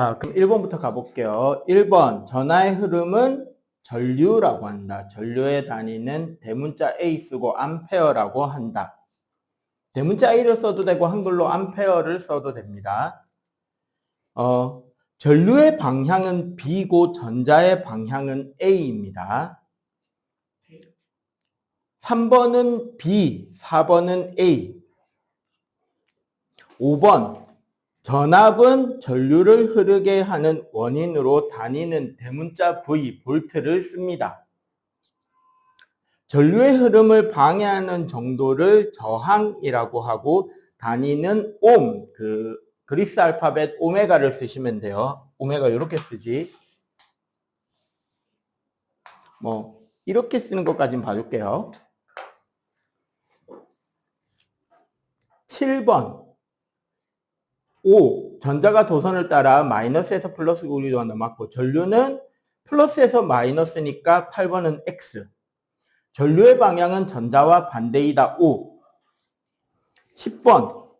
자, 그럼 1번부터 가볼게요. 1번, 전하의 흐름은 전류라고 한다. 전류의 단위는 대문자 A 쓰고 암페어라고 한다. 대문자 A를 써도 되고 한글로 암페어를 써도 됩니다. 전류의 방향은 B고 전자의 방향은 A입니다. 3번은 B, 4번은 A. 5번, 전압은 전류를 흐르게 하는 원인으로 단위는 대문자 V, 볼트를 씁니다. 전류의 흐름을 방해하는 정도를 저항이라고 하고 단위는 옴, 그리스 알파벳 오메가를 쓰시면 돼요. 오메가 이렇게 쓰지. 이렇게 쓰는 것까지는 봐줄게요. 7번. O, 전자가 도선을 따라 마이너스에서 플러스로 이동한다. 맞고, 전류는 플러스에서 마이너스니까 8번은 X. 전류의 방향은 전자와 반대이다. O. 10번.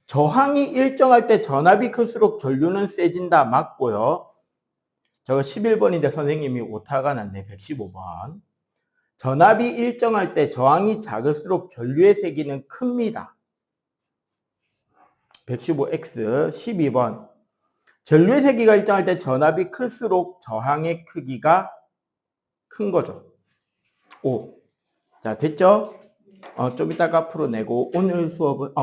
저항이 일정할 때 전압이 클수록 전류는 세진다. 맞고요. 저거 11번인데 선생님이 오타가 났네. 115번. 전압이 일정할 때 저항이 작을수록 전류의 세기는 큽니다. 115X. 12번. 전류의 세기가 일정할 때 전압이 클수록 저항의 크기가 큰 거죠. 5. 자, 됐죠? 좀 이따가 풀어내고, 오늘 수업은,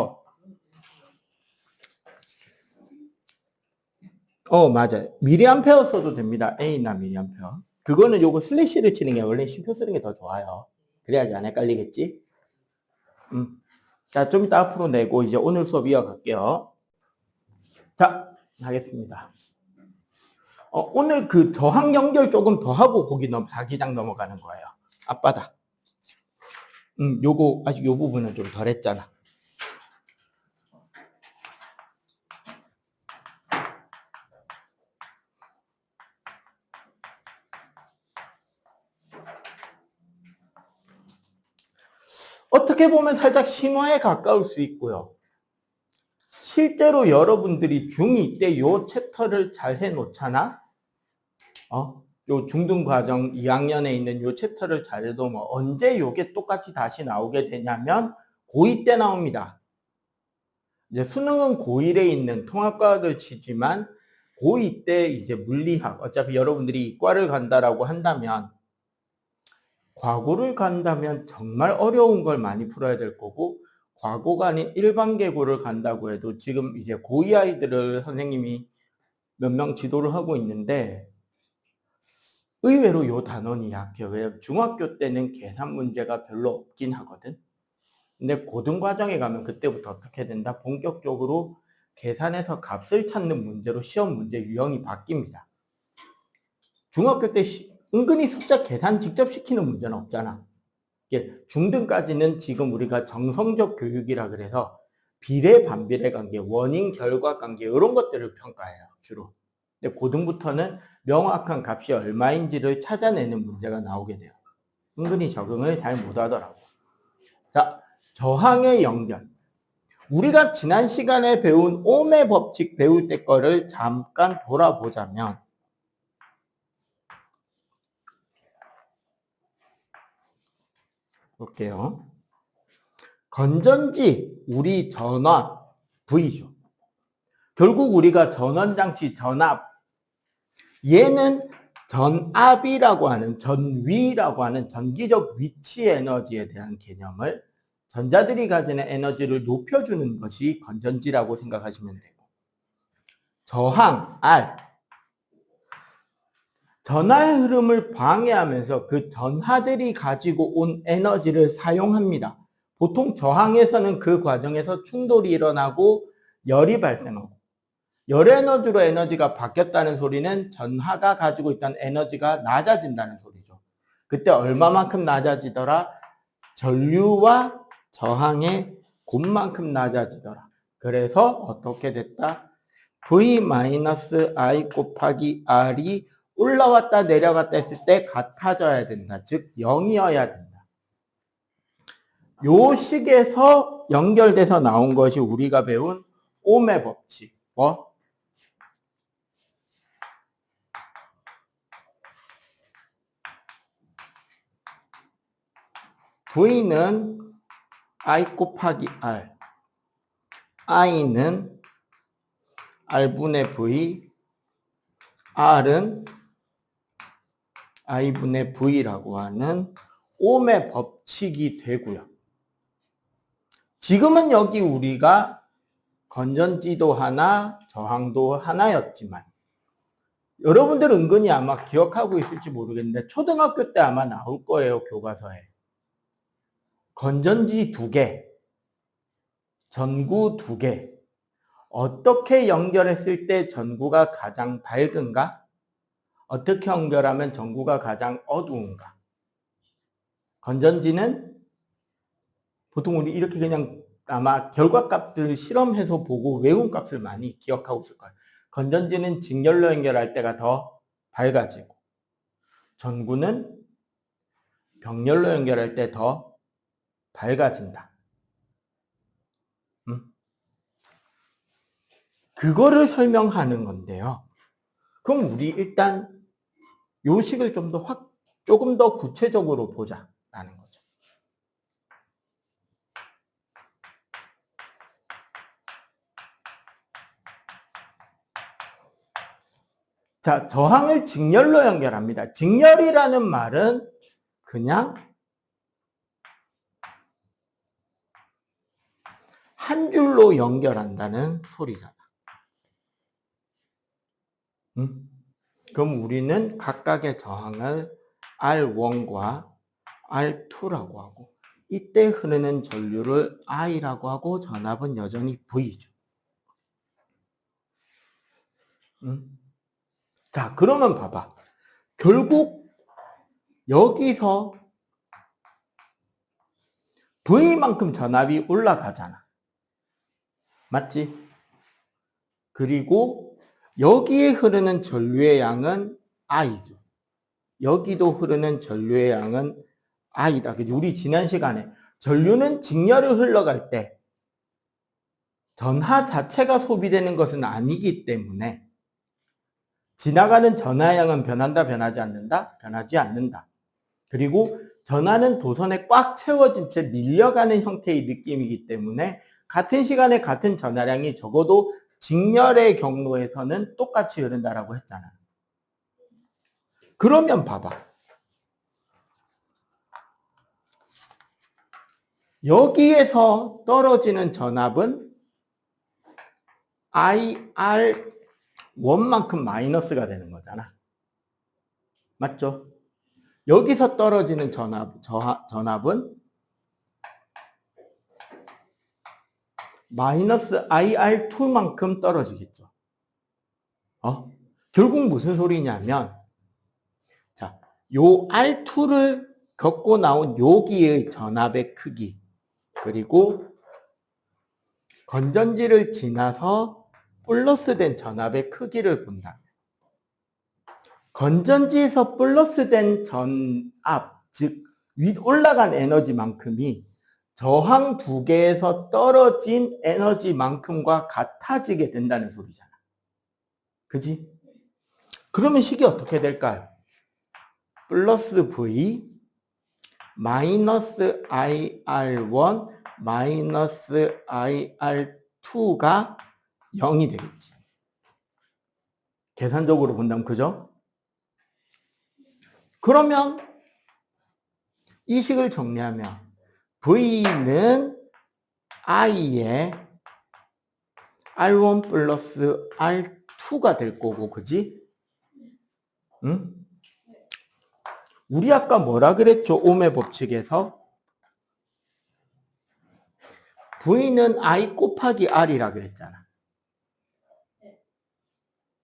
맞아요. 미리암페어 써도 됩니다. A나 미리암페어. 그거는 요거 슬래시를 치는 게 원래 쉼표 쓰는 게 더 좋아요. 그래야지 안 헷갈리겠지? 자, 좀 이따 앞으로 내고 이제 오늘 수업 이어갈게요. 자, 하겠습니다. 오늘 그 저항 연결 조금 더 하고 거기 4기장 넘어가는 거예요. 앞바닥. 요거 아직 요 부분은 좀 덜 했잖아. 어떻게 보면 살짝 심화에 가까울 수 있고요. 실제로 여러분들이 중2 때 요 챕터를 잘 해놓잖아? 요 중등과정 2학년에 있는 요 챕터를 잘 해도 언제 요게 똑같이 다시 나오게 되냐면 고2 때 나옵니다. 이제 수능은 고1에 있는 통합과학을 치지만 고2 때 이제 물리학, 어차피 여러분들이 이과를 간다라고 한다면 과고를 간다면 정말 어려운 걸 많이 풀어야 될 거고, 과고가 아닌 일반 계고를 간다고 해도 지금 이제 고2 아이들을 선생님이 몇 명 지도를 하고 있는데 의외로 요 단원이 약해요. 왜냐면 중학교 때는 계산 문제가 별로 없긴 하거든. 근데 고등과정에 가면 그때부터 어떻게 된다? 본격적으로 계산해서 값을 찾는 문제로 시험 문제 유형이 바뀝니다. 중학교 때 은근히 숫자 계산 직접 시키는 문제는 없잖아. 중등까지는 지금 우리가 정성적 교육이라 그래서 비례 반비례 관계, 원인 결과 관계 이런 것들을 평가해요. 주로. 근데 고등부터는 명확한 값이 얼마인지를 찾아내는 문제가 나오게 돼요. 은근히 적응을 잘 못하더라고. 자, 저항의 연결. 우리가 지난 시간에 배운 옴의 법칙 배울 때 거를 잠깐 돌아보자면 볼게요. 건전지, 우리 전압, V죠. 결국 우리가 전원장치, 전압, 얘는 전압이라고 하는, 전위라고 하는 전기적 위치 에너지에 대한 개념을 전자들이 가지는 에너지를 높여주는 것이 건전지라고 생각하시면 되고, 저항, R, 전하의 흐름을 방해하면서 그 전하들이 가지고 온 에너지를 사용합니다. 보통 저항에서는 그 과정에서 충돌이 일어나고 열이 발생하고, 열 에너지로 에너지가 바뀌었다는 소리는 전하가 가지고 있던 에너지가 낮아진다는 소리죠. 그때 얼마만큼 낮아지더라? 전류와 저항의 곱만큼 낮아지더라. 그래서 어떻게 됐다? V-I 곱하기 R이 올라왔다 내려갔다 했을 때 같아져야 된다. 즉 0이어야 된다. 요 식에서 연결돼서 나온 것이 우리가 배운 옴의 법칙. V는 I 곱하기 R, I는 R분의 V, R은 I분의 V라고 하는 옴의 법칙이 되고요. 지금은 여기 우리가 건전지도 하나, 저항도 하나였지만 여러분들 은근히 아마 기억하고 있을지 모르겠는데 초등학교 때 아마 나올 거예요, 교과서에. 건전지 2개, 전구 2개. 어떻게 연결했을 때 전구가 가장 밝은가? 어떻게 연결하면 전구가 가장 어두운가? 건전지는 보통 우리 이렇게 그냥 아마 결과값들 실험해서 보고 외운 값을 많이 기억하고 있을 거예요. 건전지는 직렬로 연결할 때가 더 밝아지고 전구는 병렬로 연결할 때 더 밝아진다. 그거를 설명하는 건데요. 그럼 우리 일단 요식을 조금 더 구체적으로 보자라는 거죠. 자, 저항을 직렬로 연결합니다. 직렬이라는 말은 그냥 한 줄로 연결한다는 소리잖아. 그럼 우리는 각각의 저항을 R1과 R2라고 하고 이때 흐르는 전류를 I라고 하고 전압은 여전히 V죠. 자, 그러면 봐봐. 결국 여기서 V만큼 전압이 올라가잖아. 맞지? 그리고 여기에 흐르는 전류의 양은 I죠. 여기도 흐르는 전류의 양은 I다. 그죠? 우리 지난 시간에 전류는 직렬을 흘러갈 때 전하 자체가 소비되는 것은 아니기 때문에 지나가는 전하량은 변한다, 변하지 않는다? 변하지 않는다. 그리고 전하는 도선에 꽉 채워진 채 밀려가는 형태의 느낌이기 때문에 같은 시간에 같은 전하량이 적어도 직렬의 경로에서는 똑같이 흐른다라고 했잖아. 그러면 봐봐. 여기에서 떨어지는 전압은 IR1만큼 마이너스가 되는 거잖아. 맞죠? 여기서 떨어지는 전압은 마이너스 IR2만큼 떨어지겠죠. 결국 무슨 소리냐면, 자, 요 R2를 겪고 나온 여기의 전압의 크기, 그리고 건전지를 지나서 플러스된 전압의 크기를 본다. 건전지에서 플러스된 전압, 즉 올라간 에너지만큼이 저항 2개에서 떨어진 에너지만큼과 같아지게 된다는 소리잖아. 그지? 그러면 식이 어떻게 될까요? 플러스 V 마이너스 IR1 마이너스 IR2가 0이 되겠지. 계산적으로 본다면 그죠? 그러면 이 식을 정리하면 V는 I의 R1 플러스 R2가 될 거고, 그지? 응? 우리 아까 뭐라 그랬죠? 옴의 법칙에서 V는 I 곱하기 R이라 그랬잖아.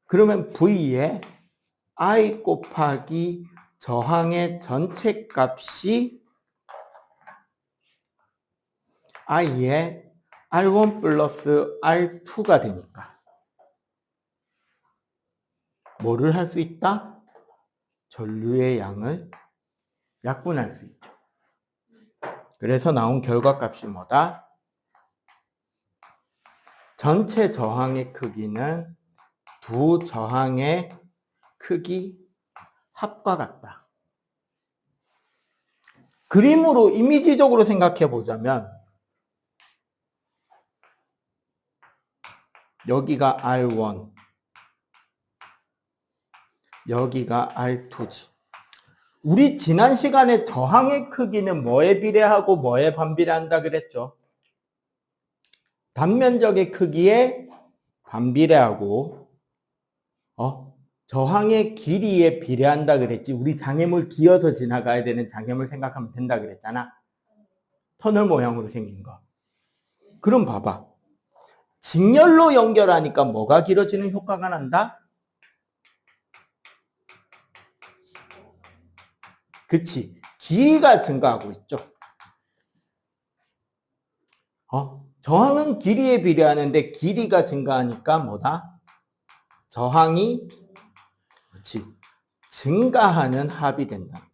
그러면 V의 I 곱하기 저항의 전체 값이 I의 R1 플러스 R2가 되니까 뭐를 할 수 있다? 전류의 양을 약분할 수 있죠. 그래서 나온 결과값이 뭐다? 전체 저항의 크기는 두 저항의 크기 합과 같다. 그림으로 이미지적으로 생각해 보자면 여기가 R1, 여기가 R2지. 우리 지난 시간에 저항의 크기는 뭐에 비례하고 뭐에 반비례한다 그랬죠? 단면적의 크기에 반비례하고 저항의 길이에 비례한다 그랬지. 우리 장애물 기어서 지나가야 되는 장애물 생각하면 된다 그랬잖아. 터널 모양으로 생긴 거. 그럼 봐봐. 직렬로 연결하니까 뭐가 길어지는 효과가 난다? 그치. 길이가 증가하고 있죠. 저항은 길이에 비례하는데 길이가 증가하니까 뭐다? 저항이 그렇지. 증가하는 합이 된다.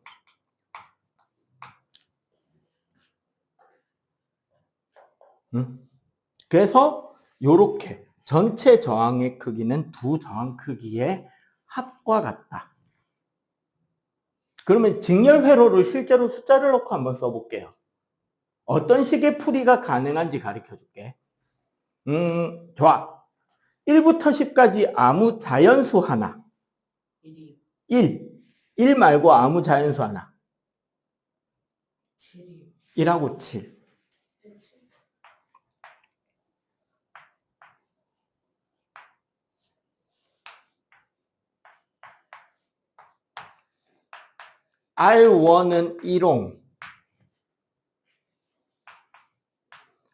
그래서 요렇게 전체 저항의 크기는 두 저항 크기의 합과 같다. 그러면 직렬 회로를 실제로 숫자를 넣고 한번 써볼게요. 어떤 식의 풀이가 가능한지 가르쳐 줄게. 좋아. 1부터 10까지 아무 자연수 하나. 1 말고 아무 자연수 하나. 1하고 7. R1은 1옴.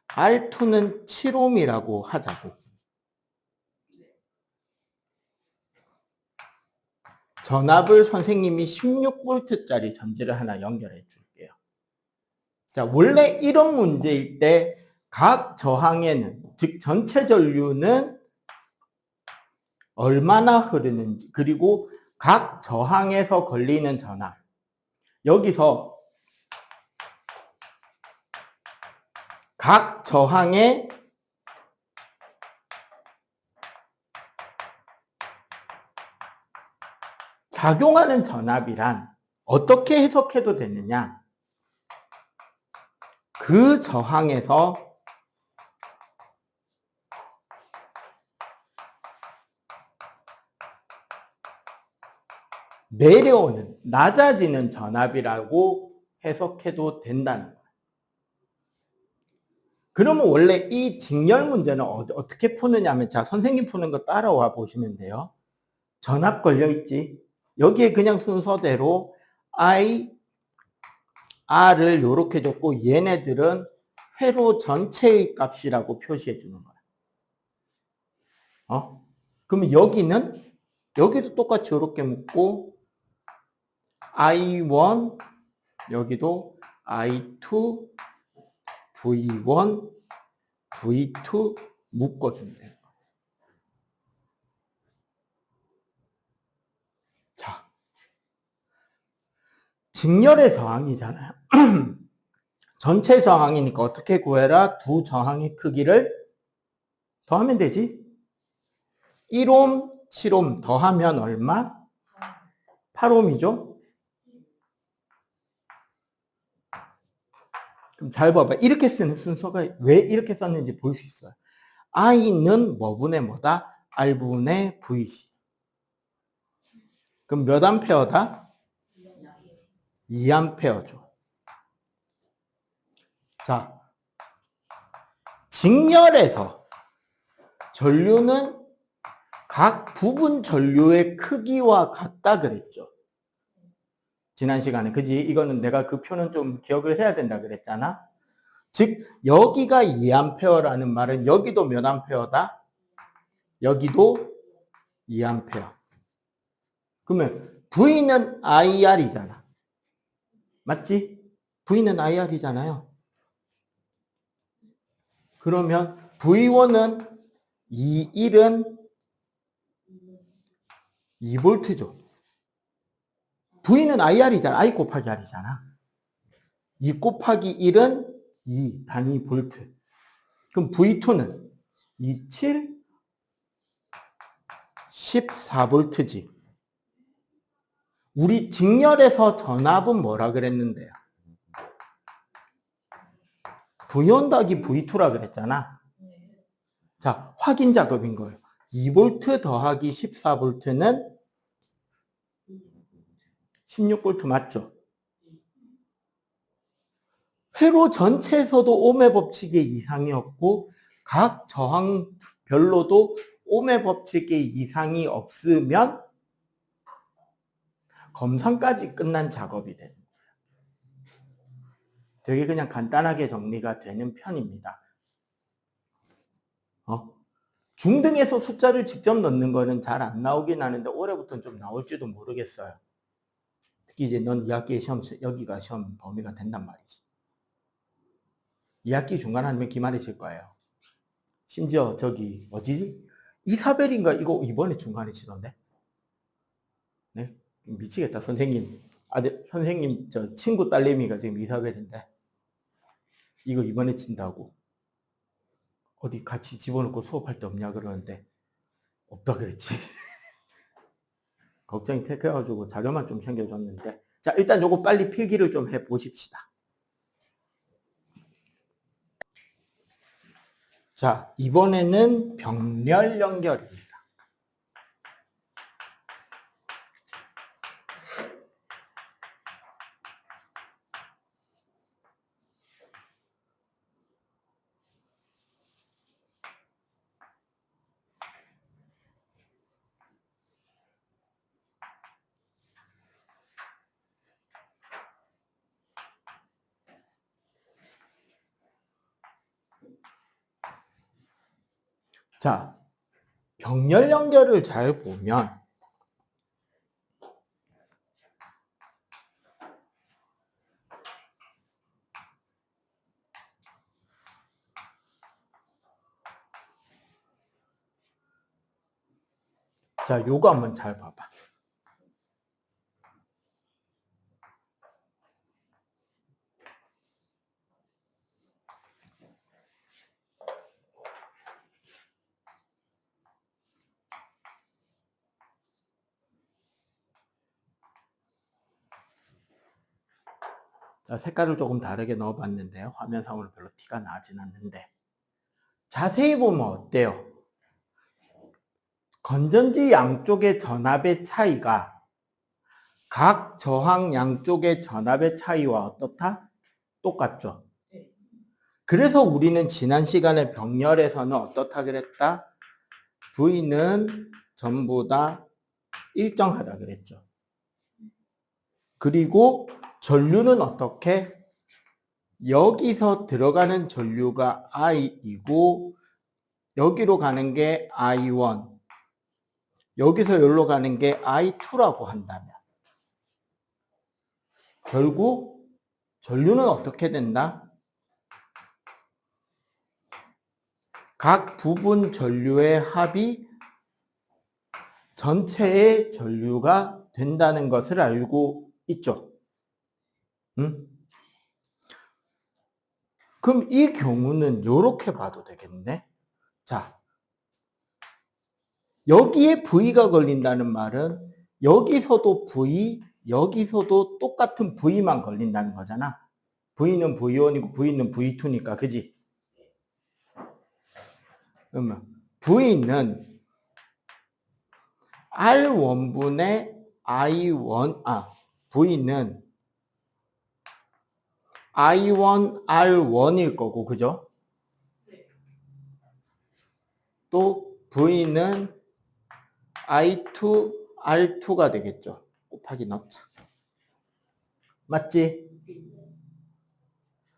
R2는 7옴이라고 하자고. 전압을 선생님이 16V짜리 전지를 하나 연결해 줄게요. 자, 원래 이런 문제일 때 각 저항에는, 즉 전체 전류는 얼마나 흐르는지, 그리고 각 저항에서 걸리는 전압. 여기서 각 저항에 작용하는 전압이란 어떻게 해석해도 되느냐? 그 저항에서 내려오는, 낮아지는 전압이라고 해석해도 된다는 거예요. 그러면 원래 이 직렬 문제는 어떻게 푸느냐 하면, 자, 선생님 푸는 거 따라와 보시면 돼요. 전압 걸려있지? 여기에 그냥 순서대로 I, R을 요렇게 줬고, 얘네들은 회로 전체의 값이라고 표시해 주는 거야. 그러면 여기도 똑같이 요렇게 묶고, I1, 여기도 I2, V1, V2 묶어주면 돼요. 자, 직렬의 저항이잖아요. 전체 저항이니까 어떻게 구해라? 두 저항의 크기를 더하면 되지. 1옴, 7옴 더하면 얼마? 8옴이죠. 그럼 잘 봐봐. 이렇게 쓰는 순서가 왜 이렇게 썼는지 볼 수 있어요. I는 뭐분의 뭐다? R분의 VC. 그럼 몇 암페어다? 2암페어죠. 자, 직렬에서 전류는 각 부분 전류의 크기와 같다 그랬죠. 지난 시간에. 그지? 이거는 내가 그 표는 좀 기억을 해야 된다 그랬잖아. 즉 여기가 2A라는 말은 여기도 몇 암페어다? 여기도 2A. 그러면 V는 IR이잖아. 맞지? V는 IR이잖아요. 그러면 V1은 1은 2V죠. V는 IR이잖아. I 곱하기 R이잖아. 2 곱하기 1은 2 단위 볼트. 그럼 V2는 27, 14V지. 우리 직렬에서 전압은 뭐라 그랬는데요? V1 더하기 V2라 그랬잖아. 자, 확인 작업인 거예요. 2V 더하기 14V는 16V 맞죠? 회로 전체에서도 ohm의 법칙의 이상이 없고 각 저항별로도 ohm의 법칙의 이상이 없으면 검산까지 끝난 작업이 되는 거예요. 되게 그냥 간단하게 정리가 되는 편입니다. 중등에서 숫자를 직접 넣는 거는 잘 안 나오긴 하는데 올해부터는 좀 나올지도 모르겠어요. 특히 이제 넌 2학기에 시험, 여기가 시험 범위가 된단 말이지. 2학기 중간 아니면 기말에 칠 거예요. 심지어 저기 어디지? 이사벨인가 이거 이번에 중간에 치던데. 네? 미치겠다 선생님. 선생님 저 친구 딸내미가 지금 이사벨인데 이거 이번에 친다고 어디 같이 집어넣고 수업할 데 없냐 그러는데 없다 그랬지. 걱정이 택해가지고 자료만 좀 챙겨줬는데 자 일단 요거 빨리 필기를 좀 해보십시다. 자 이번에는 병렬 연결입니다. 자, 병렬 연결을 잘 보면 자, 요거 한번 잘 봐봐. 자, 색깔을 조금 다르게 넣어봤는데요. 화면상으로 별로 티가 나진 않는데 자세히 보면 어때요? 건전지 양쪽의 전압의 차이가 각 저항 양쪽의 전압의 차이와 어떻다? 똑같죠? 그래서 우리는 지난 시간에 병렬에서는 어떻다 그랬다? V는 전부 다 일정하다 그랬죠. 그리고 전류는 어떻게? 여기서 들어가는 전류가 I이고 여기로 가는 게 I1 여기서 여기로 가는 게 I2라고 한다면 결국 전류는 어떻게 된다? 각 부분 전류의 합이 전체의 전류가 된다는 것을 알고 있죠. 응? 그럼 이 경우는 이렇게 봐도 되겠네. 자, 여기에 V가 걸린다는 말은 여기서도 V, 여기서도 똑같은 V만 걸린다는 거잖아. V는 V1이고 V는 V2니까, 그지? 그러면 V는 R1분의 I1, V는 I1, R1일 거고, 그죠? 또 V는 I2, R2가 되겠죠. 곱하기 넣자. 맞지?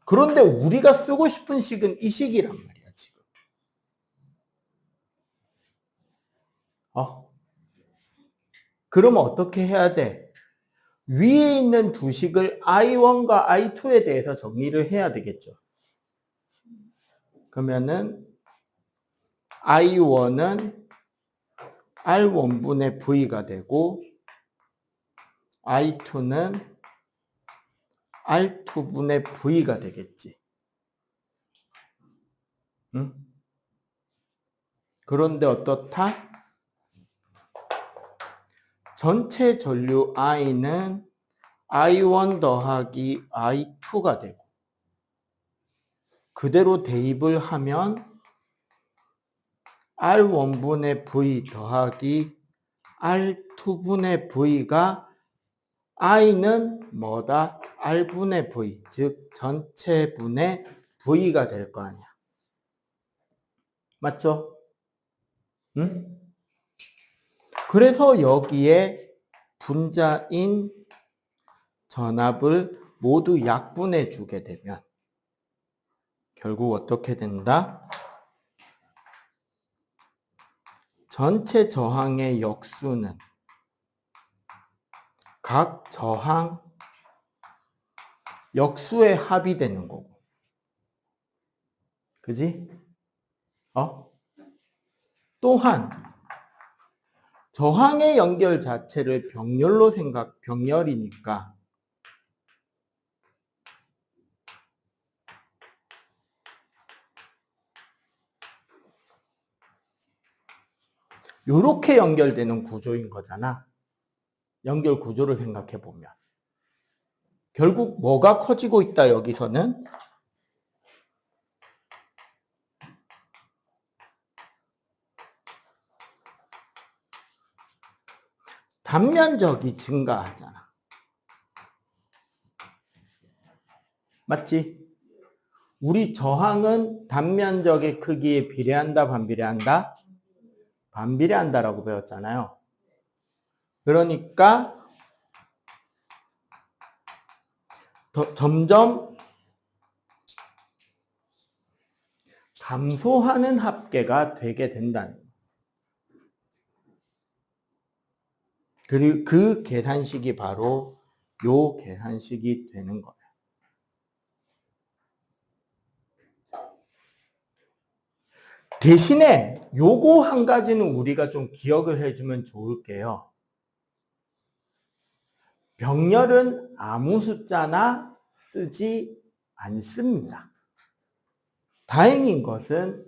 그런데 우리가 쓰고 싶은 식은 이 식이란 말이야, 지금. 그러면 어떻게 해야 돼? 위에 있는 두 식을 I1과 I2에 대해서 정리를 해야 되겠죠. 그러면은 I1은 R1분의 V가 되고 I2는 R2분의 V가 되겠지. 응? 그런데 어떻다? 전체 전류 I는 I1 더하기 I2가 되고 그대로 대입을 하면 R1분의 V 더하기 R2분의 V가 I는 뭐다? R분의 V, 즉 전체분의 V가 될 거 아니야. 맞죠? 응? 그래서 여기에 분자인 전압을 모두 약분해 주게 되면 결국 어떻게 된다? 전체 저항의 역수는 각 저항 역수의 합이 되는 거고. 그지? 또한 저항의 연결 자체를 병렬이니까 이렇게 연결되는 구조인 거잖아. 연결 구조를 생각해 보면. 결국 뭐가 커지고 있다, 여기서는? 단면적이 증가하잖아. 맞지? 우리 저항은 단면적의 크기에 비례한다, 반비례한다? 반비례한다라고 배웠잖아요. 그러니까 점점 감소하는 합계가 되게 된다는 거예요. 그리고 그 계산식이 바로 요 계산식이 되는 거예요. 대신에 요거 한 가지는 우리가 좀 기억을 해주면 좋을게요. 병렬은 아무 숫자나 쓰지 않습니다. 다행인 것은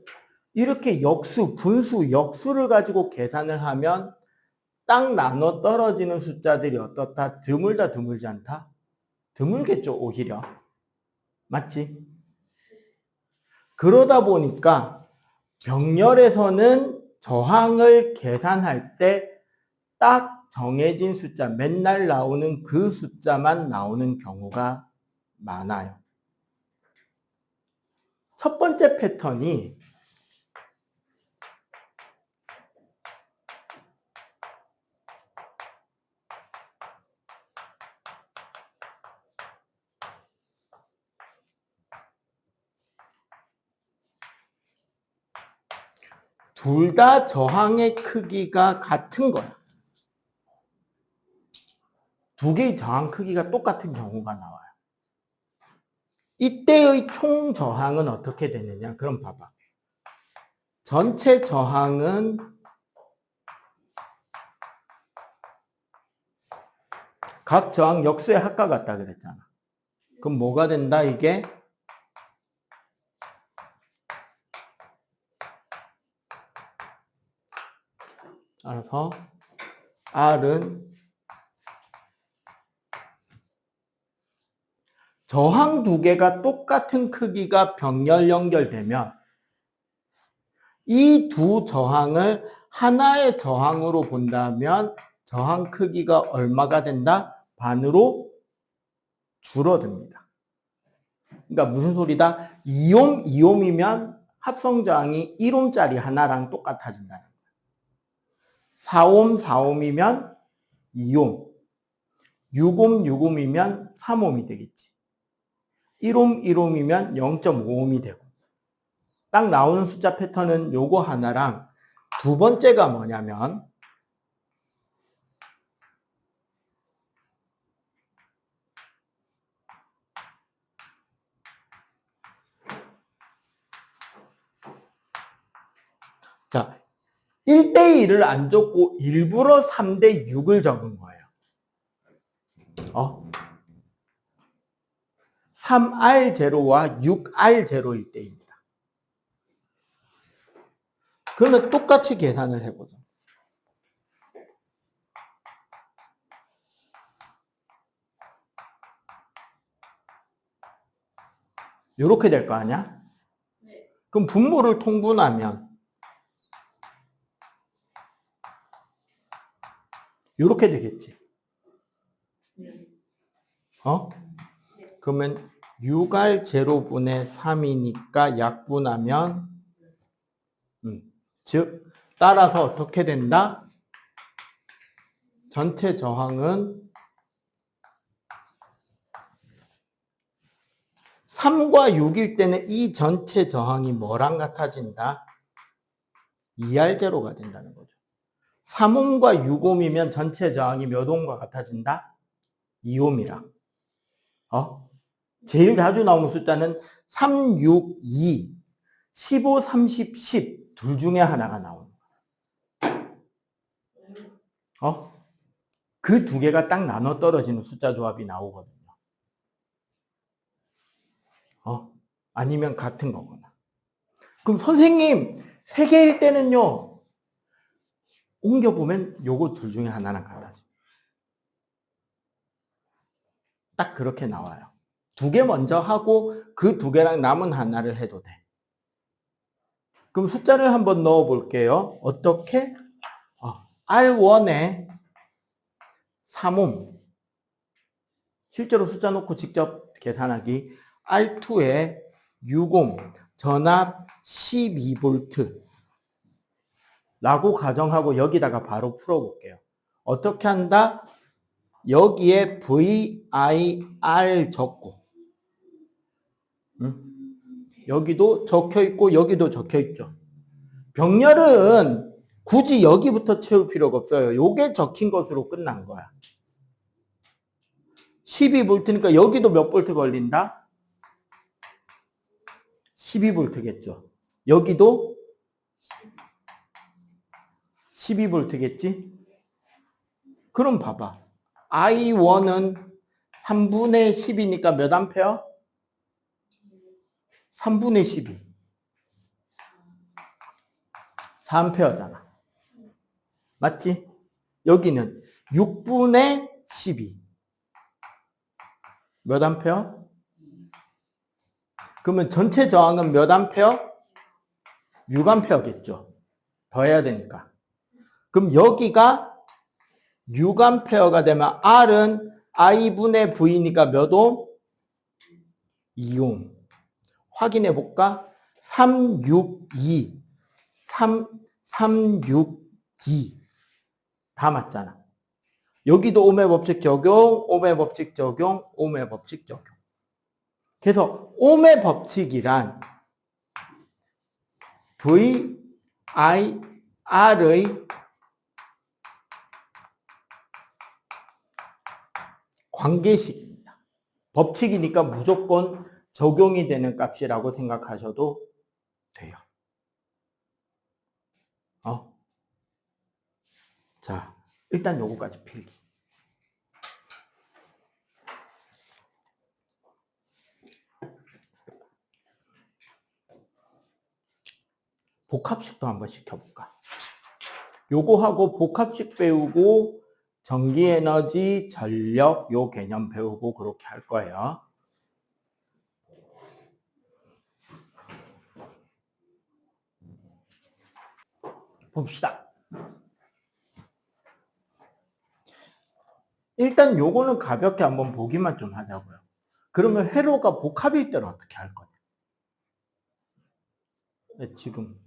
이렇게 역수, 분수, 역수를 가지고 계산을 하면 딱 나눠 떨어지는 숫자들이 어떻다? 드물다, 드물지 않다? 드물겠죠, 오히려. 맞지? 그러다 보니까 병렬에서는 저항을 계산할 때 딱 정해진 숫자, 맨날 나오는 그 숫자만 나오는 경우가 많아요. 첫 번째 패턴이 둘 다 저항의 크기가 같은 거야. 두 개의 저항 크기가 똑같은 경우가 나와요. 이때의 총 저항은 어떻게 되느냐? 그럼 봐봐. 전체 저항은 각 저항 역수의 합과 같다 그랬잖아. 그럼 뭐가 된다, 이게? 따라서 R은 저항 두 개가 똑같은 크기가 병렬 연결되면 이 두 저항을 하나의 저항으로 본다면 저항 크기가 얼마가 된다? 반으로 줄어듭니다. 그러니까 무슨 소리다? 2옴, 2옴이면 합성 저항이 1옴짜리 하나랑 똑같아진다는 거예요. 4옴, 4옴이면 2옴, 6옴, 6옴이면 3옴이 되겠지. 1옴, 1옴이면 0.5옴이 되고. 딱 나오는 숫자 패턴은 요거 하나랑 두 번째가 뭐냐면 자, 1대1을 안 적고 일부러 3대6을 적은 거예요. 3R0와 6R0일 때입니다. 그러면 똑같이 계산을 해보죠. 이렇게 될 거 아니야? 그럼 분모를 통분하면 이렇게 되겠지. 그러면 6R 제로분의 3이니까 약분하면 즉 따라서 어떻게 된다? 전체 저항은 3과 6일 때는 이 전체 저항이 뭐랑 같아진다? 2R0가 된다는 거죠. 3옴과 6옴이면 전체 저항이 몇 옴과 같아진다? 2옴이랑. 제일 자주 나오는 숫자는 3, 6, 2, 15, 30, 10 둘 중에 하나가 나오는 거야. 그 두 개가 딱 나눠 떨어지는 숫자 조합이 나오거든요. 아니면 같은 거거나. 그럼 선생님, 세 개일 때는요, 옮겨보면 요거 둘 중에 하나는 같아집니다. 딱 그렇게 나와요. 두 개 먼저 하고 그 두 개랑 남은 하나를 해도 돼. 그럼 숫자를 한번 넣어 볼게요. 어떻게? R1에 3옴. 실제로 숫자 놓고 직접 계산하기. R2에 6옴. 전압 12V. 라고 가정하고 여기다가 바로 풀어볼게요. 어떻게 한다? 여기에 VIR 적고 여기도 적혀있고 여기도 적혀있죠. 병렬은 굳이 여기부터 채울 필요가 없어요. 요게 적힌 것으로 끝난 거야. 12V니까 여기도 몇 볼트 걸린다? 12V겠죠. 여기도 12V겠지? 그럼 봐봐. I1은 3분의 10이니까 몇 암페어? 3분의 12. 4암페어잖아. 맞지? 여기는 6분의 12. 몇 암페어? 그러면 전체 저항은 몇 암페어? 6암페어겠죠. 더해야 되니까. 그럼 여기가 6암페어가 되면 R은 I분의 V니까 몇 옴? 2옴. 확인해 볼까? 3, 6, 2. 3, 6, 2. 다 맞잖아. 여기도 옴의 법칙 적용, 옴의 법칙 적용, 옴의 법칙 적용. 그래서 옴의 법칙이란 V, I, R의 관계식입니다. 법칙이니까 무조건 적용이 되는 값이라고 생각하셔도 돼요. 자, 일단 요거까지 필기. 복합식도 한번 시켜볼까? 요거하고 복합식 배우고 전기에너지, 전력 요 개념 배우고 그렇게 할 거예요. 봅시다. 일단 요거는 가볍게 한번 보기만 좀 하자고요. 그러면 회로가 복합일 때는 어떻게 할 거냐? 네, 지금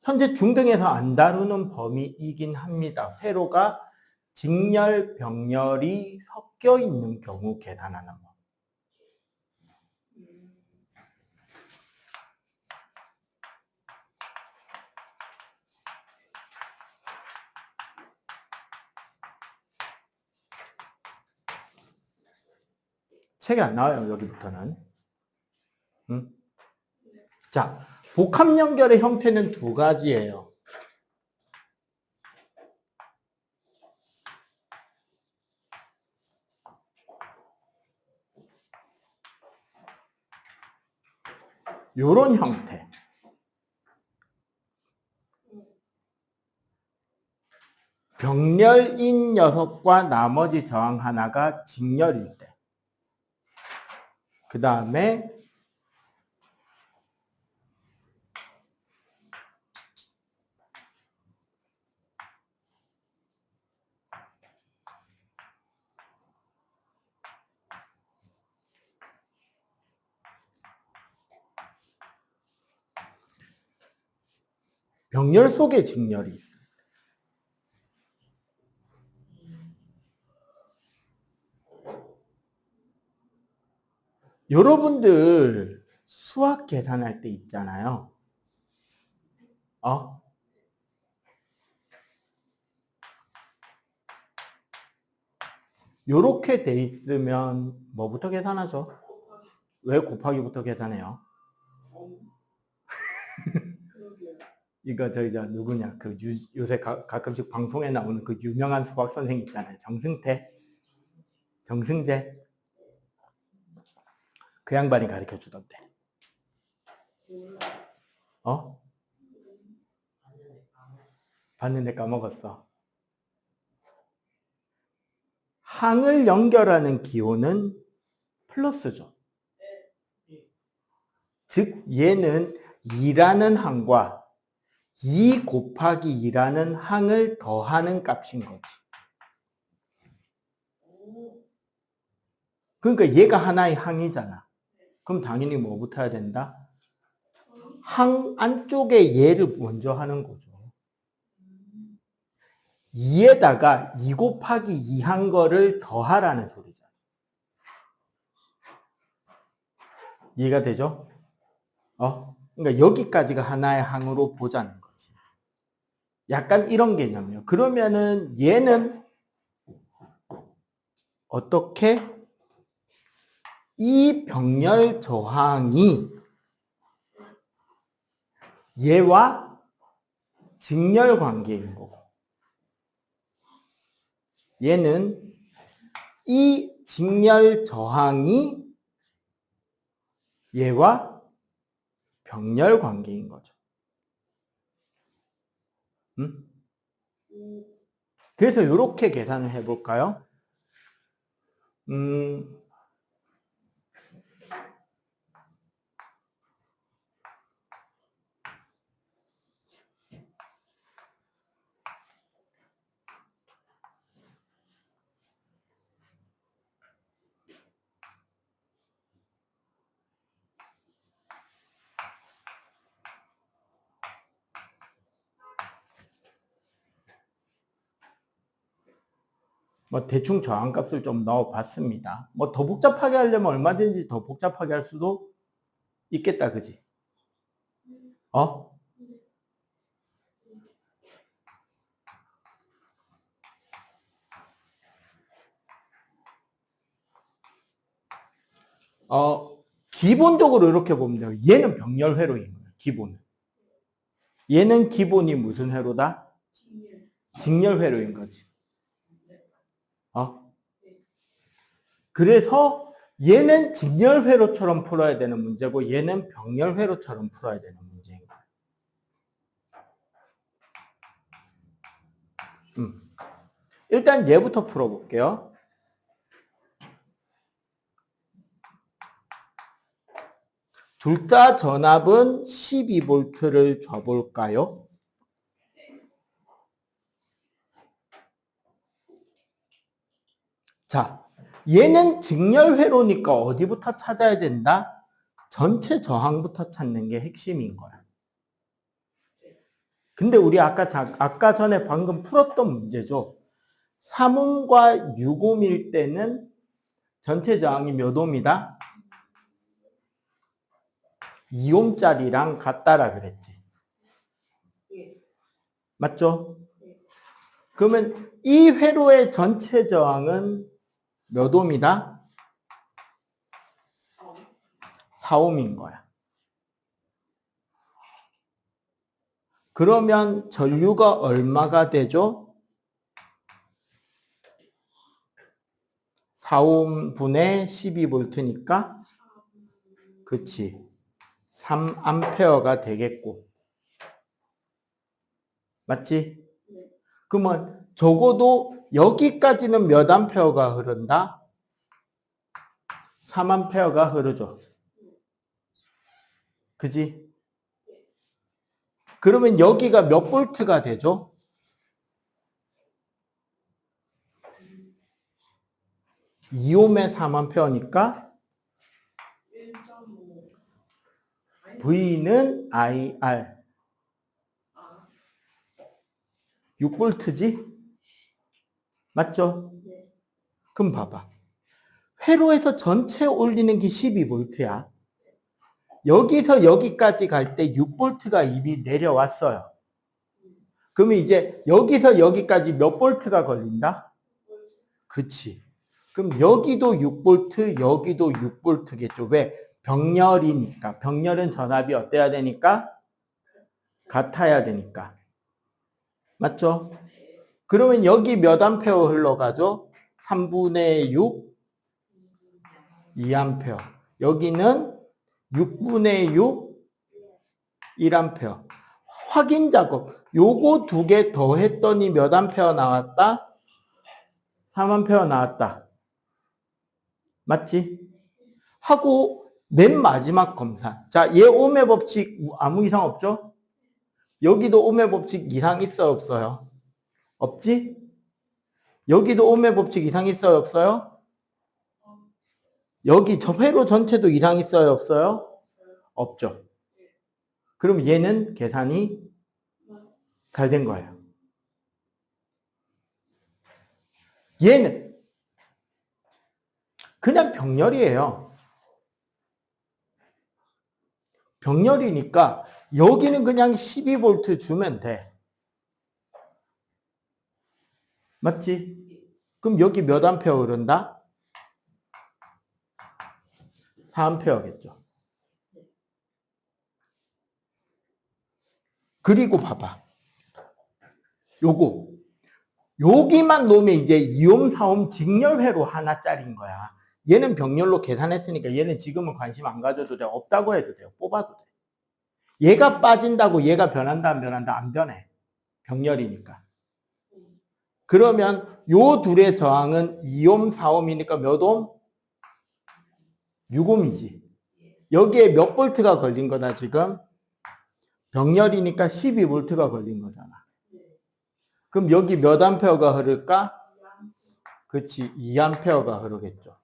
현재 중등에서 안 다루는 범위이긴 합니다. 회로가 직렬, 병렬이 섞여 있는 경우 계산하는 거. 책에 안 나와요, 여기부터는. 자, 복합 연결의 형태는 두 가지예요. 요런 형태. 병렬인 녀석과 나머지 저항 하나가 직렬일 때. 그 다음에 병렬 속에 직렬이 있습니다. 여러분들 수학 계산할 때 있잖아요. 요렇게 돼 있으면 뭐부터 계산하죠? 왜 곱하기부터 계산해요? 이거 저희 누구냐? 그 요새 가끔씩 방송에 나오는 그 유명한 수학 선생님 있잖아요. 정승재. 그 양반이 가르쳐 주던데. 봤는데 까먹었어. 항을 연결하는 기호는 플러스죠. 즉 얘는 2라는 항과 2 곱하기 2라는 항을 더하는 값인 거지. 그러니까 얘가 하나의 항이잖아. 그럼 당연히 뭐부터 해야 된다? 항 안쪽에 얘를 먼저 하는 거죠. 2에다가 2 곱하기 2 한 거를 더하라는 소리잖아. 이해가 되죠? 그러니까 여기까지가 하나의 항으로 보자는 거지. 약간 이런 개념이에요. 그러면은 얘는 어떻게? 이 병렬 저항이 얘와 직렬 관계인 거고, 얘는 이 직렬 저항이 얘와 병렬 관계인 거죠. 그래서 이렇게 계산을 해볼까요? 뭐 대충 저항값을 좀 넣어봤습니다. 뭐 더 복잡하게 하려면 얼마든지 더 복잡하게 할 수도 있겠다, 그지? 기본적으로 이렇게 보면 돼요. 얘는 병렬 회로인 거예요, 기본은. 얘는 기본이 무슨 회로다? 직렬 회로인 거지. 그래서 얘는 직렬 회로처럼 풀어야 되는 문제고 얘는 병렬 회로처럼 풀어야 되는 문제인 거예요. 일단 얘부터 풀어볼게요. 둘 다 전압은 12V를 줘볼까요? 자, 얘는 직렬 회로니까 어디부터 찾아야 된다? 전체 저항부터 찾는 게 핵심인 거야. 근데 우리 아까 전에 방금 풀었던 문제죠. 3옴과 6옴일 때는 전체 저항이 몇 옴이다? 2옴짜리랑 같다라 그랬지. 맞죠? 그러면 이 회로의 전체 저항은 몇 옴이다? 4옴인 거야. 그러면 전류가 얼마가 되죠? 4옴분의 12V니까 그치 3A가 되겠고 맞지? 그러면 적어도 여기까지는 몇 암페어가 흐른다? 3A가 흐르죠. 그지? 그러면 여기가 몇 볼트가 되죠? 2옴에 3A니까 V는 IR. 6V지? 맞죠? 그럼 봐봐. 회로에서 전체 올리는 게 12V야. 여기서 여기까지 갈 때 6V가 이미 내려왔어요. 그러면 이제 여기서 여기까지 몇 볼트가 걸린다? 그치. 그럼 여기도 6V, 여기도 6V겠죠. 왜? 병렬이니까. 병렬은 전압이 어때야 되니까? 같아야 되니까. 맞죠? 그러면 여기 몇 암페어 흘러가죠? 3분의 6, 2암페어. 여기는 6분의 6, 1암페어. 확인 작업. 요거 두 개 더했더니 몇 암페어 나왔다? 3암페어 나왔다. 맞지? 하고 맨 마지막 검사. 자, 얘 오음의 법칙 아무 이상 없죠? 여기도 오음의 법칙 이상 있어요, 없어요? 없지? 여기도 오음의 법칙 이상 있어요, 없어요? 여기 저 회로 전체도 이상 있어요, 없어요? 없죠. 그럼 얘는 계산이 잘 된 거예요. 얘는 그냥 병렬이에요. 병렬이니까 여기는 그냥 12V 주면 돼. 맞지? 그럼 여기 몇 암페어 흐른다? 4암페어겠죠. 그리고 봐봐. 요거. 여기만 놓으면 이제 2옴, 4옴 직렬회로 하나짜리인 거야. 얘는 병렬로 계산했으니까 얘는 지금은 관심 안 가져도 돼. 없다고 해도 돼요. 뽑아도 돼. 얘가 빠진다고 얘가 변한다, 안 변한다? 안 변해. 병렬이니까. 그러면 요 둘의 저항은 2옴, 4옴이니까 몇 옴? 6옴이지. 여기에 몇 볼트가 걸린 거다, 지금? 병렬이니까 12볼트가 걸린 거잖아. 그럼 여기 몇 암페어가 흐를까? 그렇지, 2암페어가 흐르겠죠.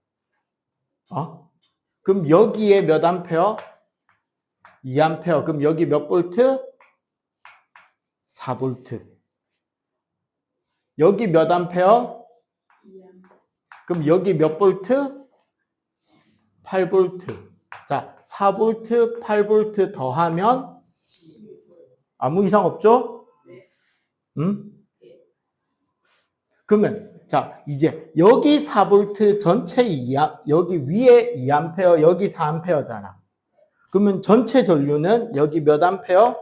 그럼 여기에 몇 암페어? 2암페어. 그럼 여기 몇 볼트? 4볼트. 여기 몇 암페어? 그럼 여기 몇 볼트? 8볼트. 자, 4볼트, 8볼트 더하면 아무 이상 없죠? 응? 그러면 자, 이제 여기 4볼트 전체 2A, 여기 위에 2암페어, 여기 4암페어잖아. 그러면 전체 전류는 여기 몇 암페어?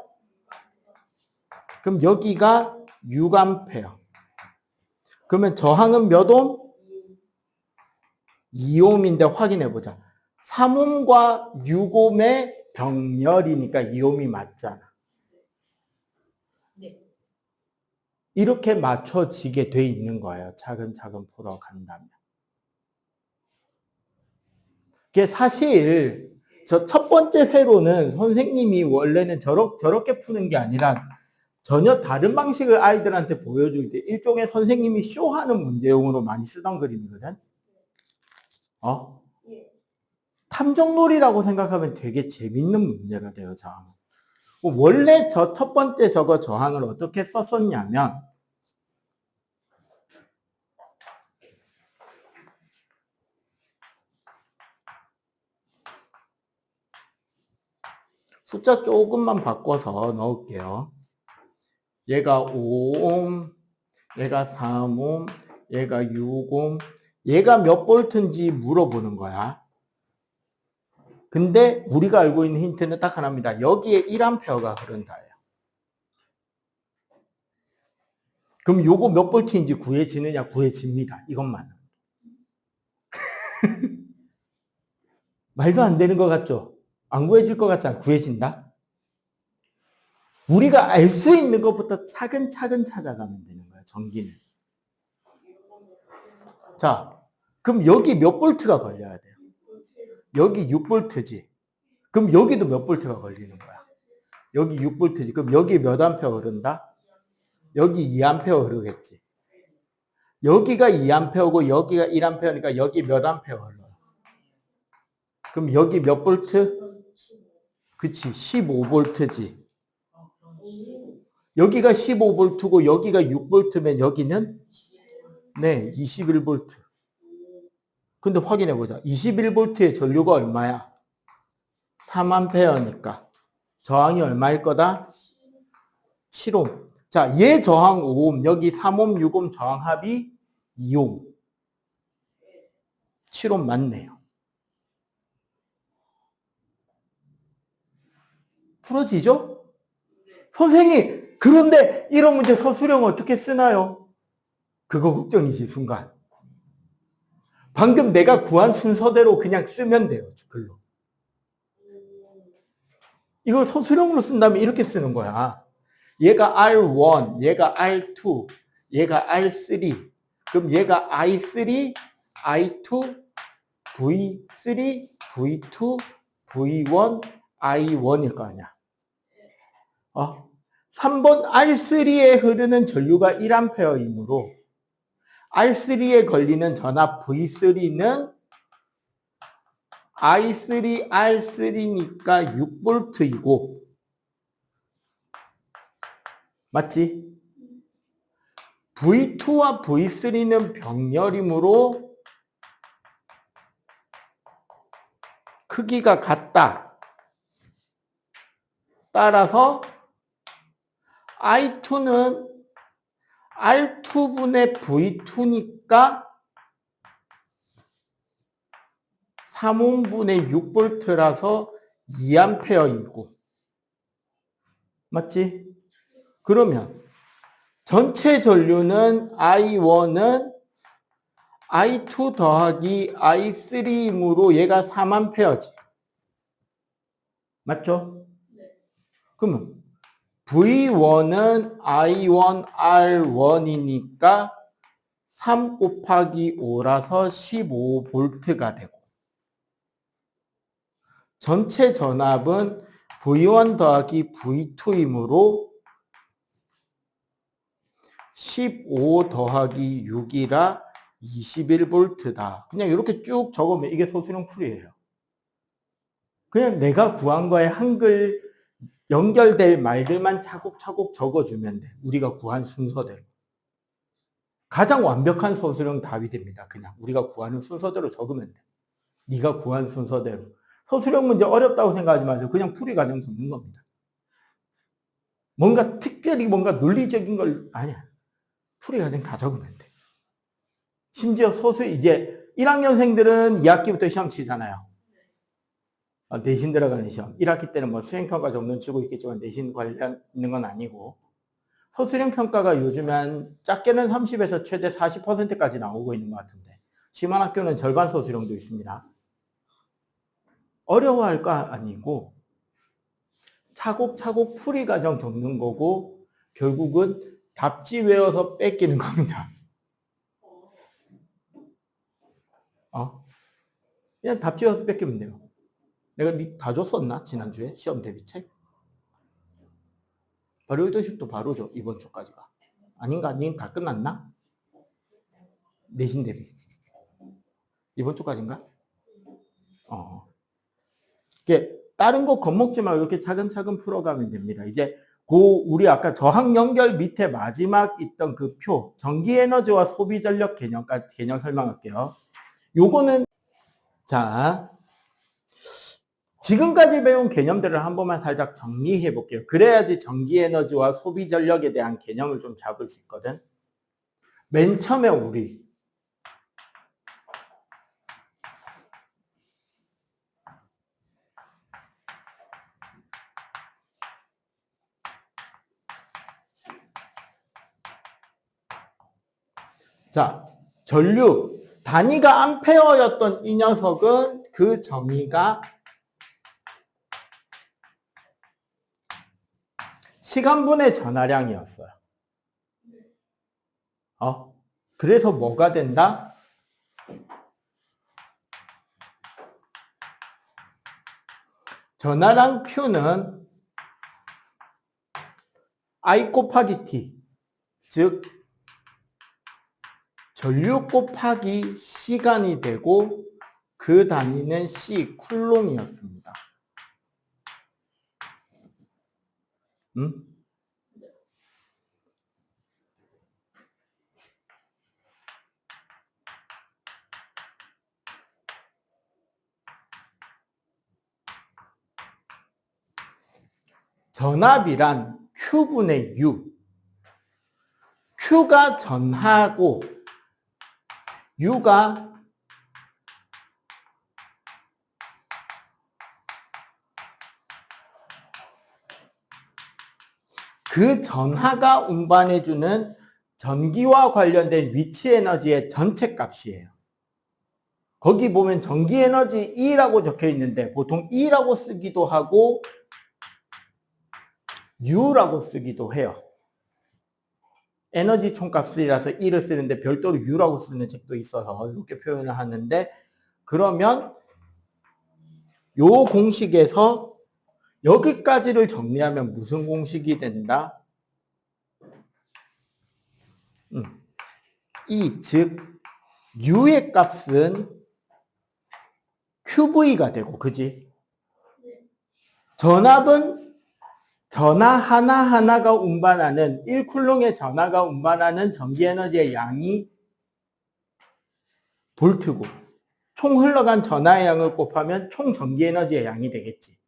그럼 여기가 6암페어. 그러면 저항은 몇 옴? 2옴인데 확인해 보자. 3옴과 6옴의 병렬이니까 2옴이 맞잖아. 이렇게 맞춰지게 돼 있는 거예요. 차근차근 풀어간다면. 그게 사실 저 첫 번째 회로는 선생님이 원래는 저렇게 푸는 게 아니라 전혀 다른 방식을 아이들한테 보여줄 때 일종의 선생님이 쇼하는 문제용으로 많이 쓰던 그림이거든. 탐정놀이라고 생각하면 되게 재밌는 문제가 돼요, 저항은. 원래 저 첫 번째 저거 저항을 어떻게 썼었냐면 숫자 조금만 바꿔서 넣을게요. 얘가 5옴, 얘가 3옴, 얘가 6옴, 얘가 몇 볼트인지 물어보는 거야. 근데 우리가 알고 있는 힌트는 딱 하나입니다. 여기에 1암페어가 흐른다예요. 그럼 요거 몇 볼트인지 구해지느냐? 구해집니다. 이것만. 말도 안 되는 것 같죠? 안 구해질 것 같지 않아? 구해진다? 우리가 알 수 있는 것부터 차근차근 찾아가면 되는 거야, 전기는. 자, 그럼 여기 몇 볼트가 걸려야 돼요? 여기 6볼트지. 그럼 여기도 몇 볼트가 걸리는 거야? 여기 6볼트지. 그럼 여기 몇 암페어 흐른다? 여기 2암페어 흐르겠지. 여기가 2암페어고 여기가 1암페어니까 여기 몇 암페어 흘러요? 그럼 여기 몇 볼트? 그치, 15볼트지. 여기가 15V고 여기가 6V면 여기는 네, 21V. 근데 확인해 보자. 21V의 전류가 얼마야? 3A니까 저항이 얼마일 거다? 7옴. 자, 얘 저항 5옴, 여기 3옴, 6옴 저항 합이 2옴. 7옴 맞네요. 풀어지죠? 선생님, 그런데 이런 문제 서술형 어떻게 쓰나요? 그거 걱정이지, 순간. 방금 내가 구한 순서대로 그냥 쓰면 돼요, 글로. 이거 서술형으로 쓴다면 이렇게 쓰는 거야. 얘가 R1, 얘가 R2, 얘가 R3. 그럼 얘가 I3, I2, V3, V2, V1, I1일 거 아니야. 3번 R3에 흐르는 전류가 1A이므로 R3에 걸리는 전압 V3는 I3, R3니까 6V이고 맞지? V2와 V3는 병렬이므로 크기가 같다. 따라서 I2는 R2분의 V2니까 3옴분의 6V라서 2A이고 맞지? 그러면 전체 전류는 I1은 I2 더하기 I3이므로 얘가 3A지. 맞죠? 그러면 V1은 I1 R1이니까 3 곱하기 5라서 15V가 되고 전체 전압은 V1 더하기 V2이므로 15 더하기 6이라 21V다. 그냥 이렇게 쭉 적으면 이게 서술형 풀이에요. 그냥 내가 구한 거에 한글 연결될 말들만 차곡차곡 적어주면 돼. 우리가 구한 순서대로. 가장 완벽한 서술형 답이 됩니다. 그냥 우리가 구하는 순서대로 적으면 돼. 네가 구한 순서대로. 서술형 문제 어렵다고 생각하지 마세요. 그냥 풀이 과정 적는 겁니다. 뭔가 특별히 뭔가 논리적인 걸 아니야. 풀이 과정 다 적으면 돼. 심지어 이제 1학년생들은 2학기부터 시험 치잖아요. 내신 들어가는 시험. 1학기 때는 뭐 수행평가 정도는 치고 있겠지만 내신 관련 있는 건 아니고 서술형 평가가 요즘엔 작게는 30에서 최대 40%까지 나오고 있는 것 같은데 심한 학교는 절반 서술형도 있습니다. 어려워할 거 아니고 차곡차곡 풀이 과정 적는 거고 결국은 답지 외워서 뺏기는 겁니다. 그냥 답지 외워서 뺏기면 돼요. 내가 다 줬었나? 지난주에 시험 대비책? 바로 리더십도 바로 줘. 이번 주까지가. 아닌가? 아닌 다 끝났나? 내신 대비. 이번 주까지인가? 이게 다른 거 겁먹지 말고 이렇게 차근차근 풀어가면 됩니다. 이제 우리 아까 저항 연결 밑에 마지막 있던 그 표, 전기에너지와 소비전력 개념 설명할게요. 요거는 자 지금까지 배운 개념들을 한 번만 살짝 정리해 볼게요. 그래야지 전기에너지와 소비전력에 대한 개념을 좀 잡을 수 있거든. 맨 처음에 우리 자, 전류 단위가 암페어였던 이 녀석은 그 정의가 시간분의 전하량이었어요. 그래서 뭐가 된다? 전하량 Q는 I 곱하기 T, 즉 전류 곱하기 시간이 되고 그 단위는 C, 쿨롱이었습니다. 전압이란 Q분의 U. Q가 전하고 U가 그 전하가 운반해주는 전기와 관련된 위치 에너지의 전체 값이에요. 거기 보면 전기 에너지 E라고 적혀 있는데 보통 E라고 쓰기도 하고 U라고 쓰기도 해요. 에너지 총값이라서 E를 쓰는데 별도로 U라고 쓰는 책도 있어서 이렇게 표현을 하는데, 그러면 요 공식에서 여기까지를 정리하면 무슨 공식이 된다? E, 즉 U의 값은 QV가 되고, 그지? 전압은 전하 하나하나가 운반하는 1쿨롱의 전하가 운반하는 전기에너지의 양이 볼트고, 총 흘러간 전하의 양을 곱하면 총 전기에너지의 양이 되겠지.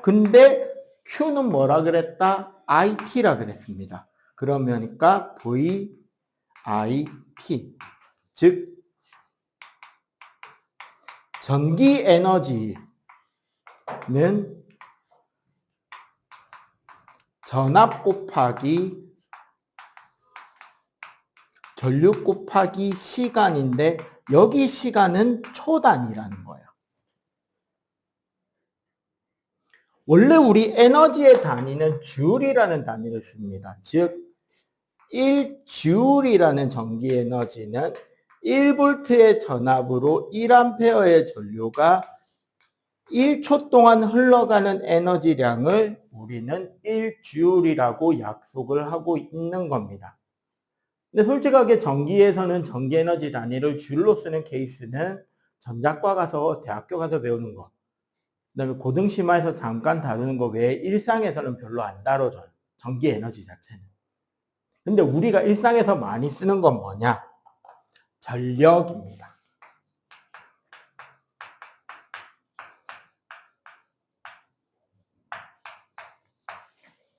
근데 Q는 뭐라 그랬다? IT라 그랬습니다. 그러니까 VIT, 즉 전기 에너지는 전압 곱하기 전류 곱하기 시간인데, 여기 시간은 초단위라는 거예요. 원래 우리 에너지의 단위는 줄이라는 단위를 씁니다. 즉 1줄이라는 전기 에너지는 1볼트의 전압으로 1암페어의 전류가 1초 동안 흘러가는 에너지량을 우리는 1줄이라고 약속을 하고 있는 겁니다. 근데 솔직하게 전기에서는 전기 에너지 단위를 줄로 쓰는 케이스는 전자과 가서 대학교 가서 배우는 거, 그다음에 고등심화에서 잠깐 다루는 거 외에 일상에서는 별로 안 다뤄져요. 전기 에너지 자체는. 근데 우리가 일상에서 많이 쓰는 건 뭐냐? 전력입니다.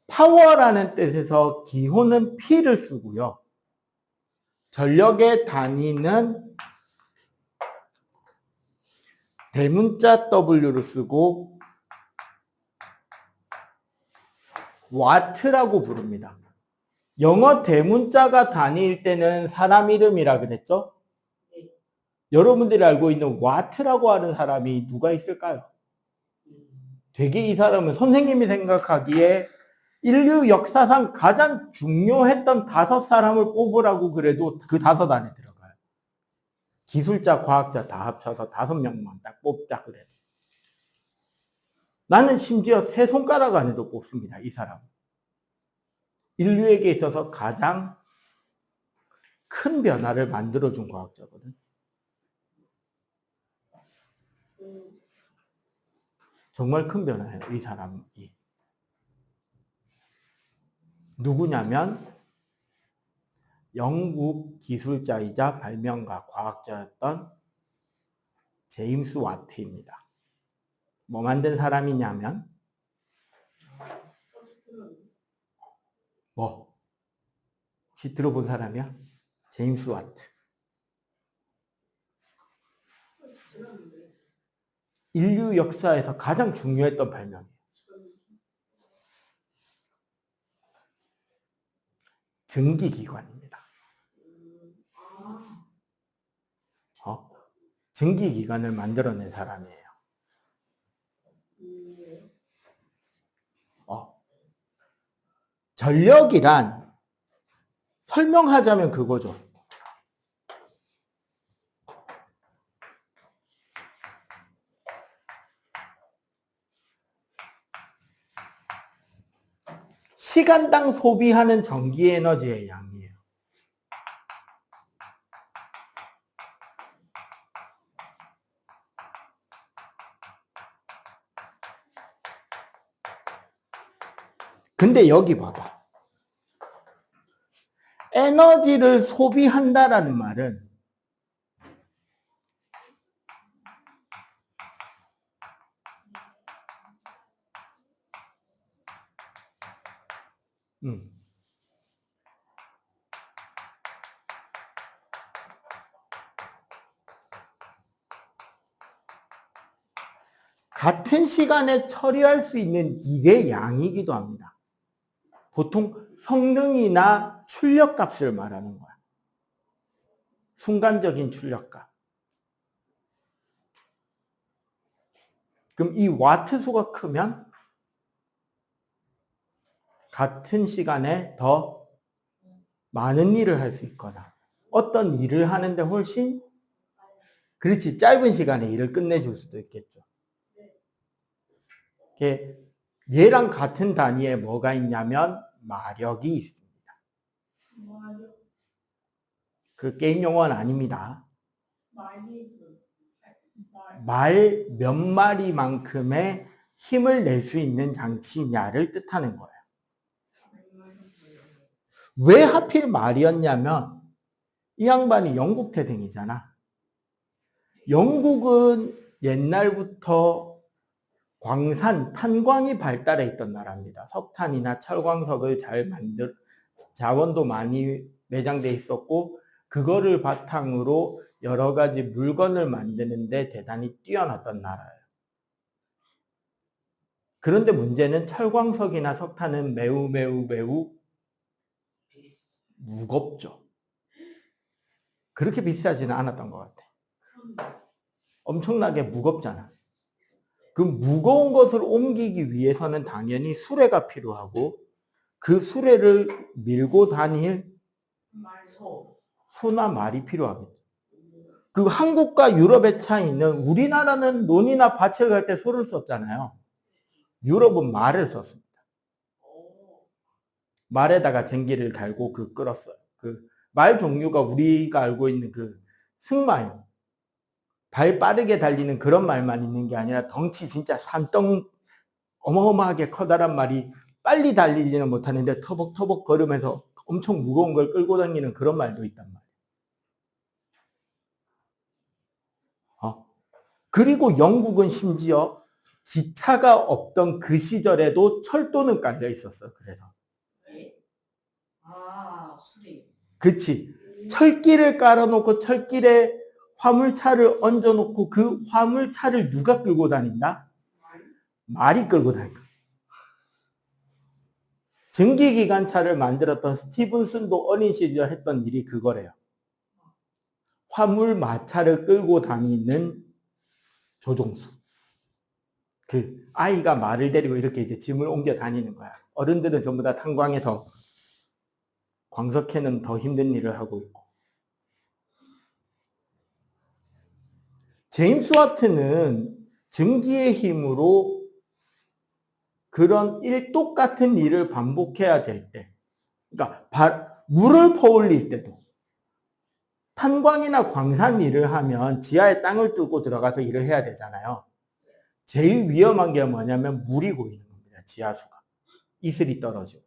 파워라는 뜻에서 기호는 P를 쓰고요. 전력의 단위는 대문자 W를 쓰고 와트라고 부릅니다. 영어 대문자가 단위일 때는 사람 이름이라 그랬죠? 여러분들이 알고 있는 와트라고 하는 사람이 누가 있을까요? 되게 이 사람은 선생님이 생각하기에 인류 역사상 가장 중요했던 5사람을 뽑으라고 그래도 그 5 안에 들어가요. 기술자, 과학자 다 합쳐서 5명만 딱 뽑자 그래도. 나는 심지어 3손가락 안에도 뽑습니다. 이 사람. 인류에게 있어서 가장 큰 변화를 만들어준 과학자거든. 정말 큰 변화예요, 이 사람이. 누구냐면 영국 기술자이자 발명가, 과학자였던 제임스 와트입니다. 뭐 만든 사람이냐면 뭐 혹시 들어본 사람이야? 제임스 와트. 인류 역사에서 가장 중요했던 발명이에요. 증기기관입니다. 증기기관을 만들어낸 사람이에요. 전력이란 설명하자면 그거죠. 시간당 소비하는 전기 에너지의 양이에요. 근데 여기 봐봐. 에너지를 소비한다라는 말은 같은 시간에 처리할 수 있는 일의 양이기도 합니다. 보통 성능이나 출력값을 말하는 거야. 순간적인 출력값. 그럼 이 와트 수가 크면 같은 시간에 더 많은 일을 할 수 있거나 어떤 일을 하는데 훨씬 그렇지 짧은 시간에 일을 끝내줄 수도 있겠죠. 얘랑 같은 단위에 뭐가 있냐면 마력이 있습니다. 그 게임 용어는 아닙니다. 말 몇 마리만큼의 힘을 낼 수 있는 장치냐를 뜻하는 거예요. 왜 하필 말이었냐면 이 양반이 영국 태생이잖아. 영국은 옛날부터 광산, 탄광이 발달해 있던 나라입니다. 석탄이나 철광석을 잘 자원도 많이 매장돼 있었고 그거를 바탕으로 여러 가지 물건을 만드는데 대단히 뛰어났던 나라예요. 그런데 문제는 철광석이나 석탄은 매우 무겁죠. 그렇게 비싸지는 않았던 것 같아. 엄청나게 무겁잖아. 그 무거운 것을 옮기기 위해서는 당연히 수레가 필요하고 그 수레를 밀고 다닐 소나 말이 필요하겠죠. 그 한국과 유럽의 차이는 우리나라는 논이나 밭을 갈 때 소를 썼잖아요. 유럽은 말을 썼습니다. 말에다가 쟁기를 달고 끌었어요. 그 말 종류가 우리가 알고 있는 그 승말, 발 빠르게 달리는 그런 말만 있는 게 아니라 덩치 진짜 산덩 어마어마하게 커다란 말이 빨리 달리지는 못하는데 터벅터벅 걸으면서 엄청 무거운 걸 끌고 다니는 그런 말도 있단 말이에요. 그리고 영국은 심지어 기차가 없던 그 시절에도 철도는 깔려 있었어. 그래서. 수리. 그치. 철길을 깔아놓고 철길에 화물차를 얹어놓고 그 화물차를 누가 끌고 다닌다? 말이 끌고 다닌다. 증기기관차를 만들었던 스티븐슨도 어린 시절 했던 일이 그거래요. 화물 마차를 끌고 다니는 조종수. 그 아이가 말을 데리고 이렇게 이제 짐을 옮겨 다니는 거야. 어른들은 전부 다 탄광에서 광석회는 더 힘든 일을 하고 있고. 제임스 와트는 증기의 힘으로 그런 똑같은 일을 반복해야 될 때, 그러니까 물을 퍼올릴 때도 탄광이나 광산 일을 하면 지하에 땅을 뚫고 들어가서 일을 해야 되잖아요. 제일 위험한 게 뭐냐면 물이 고이는 겁니다. 지하수가. 이슬이 떨어지고.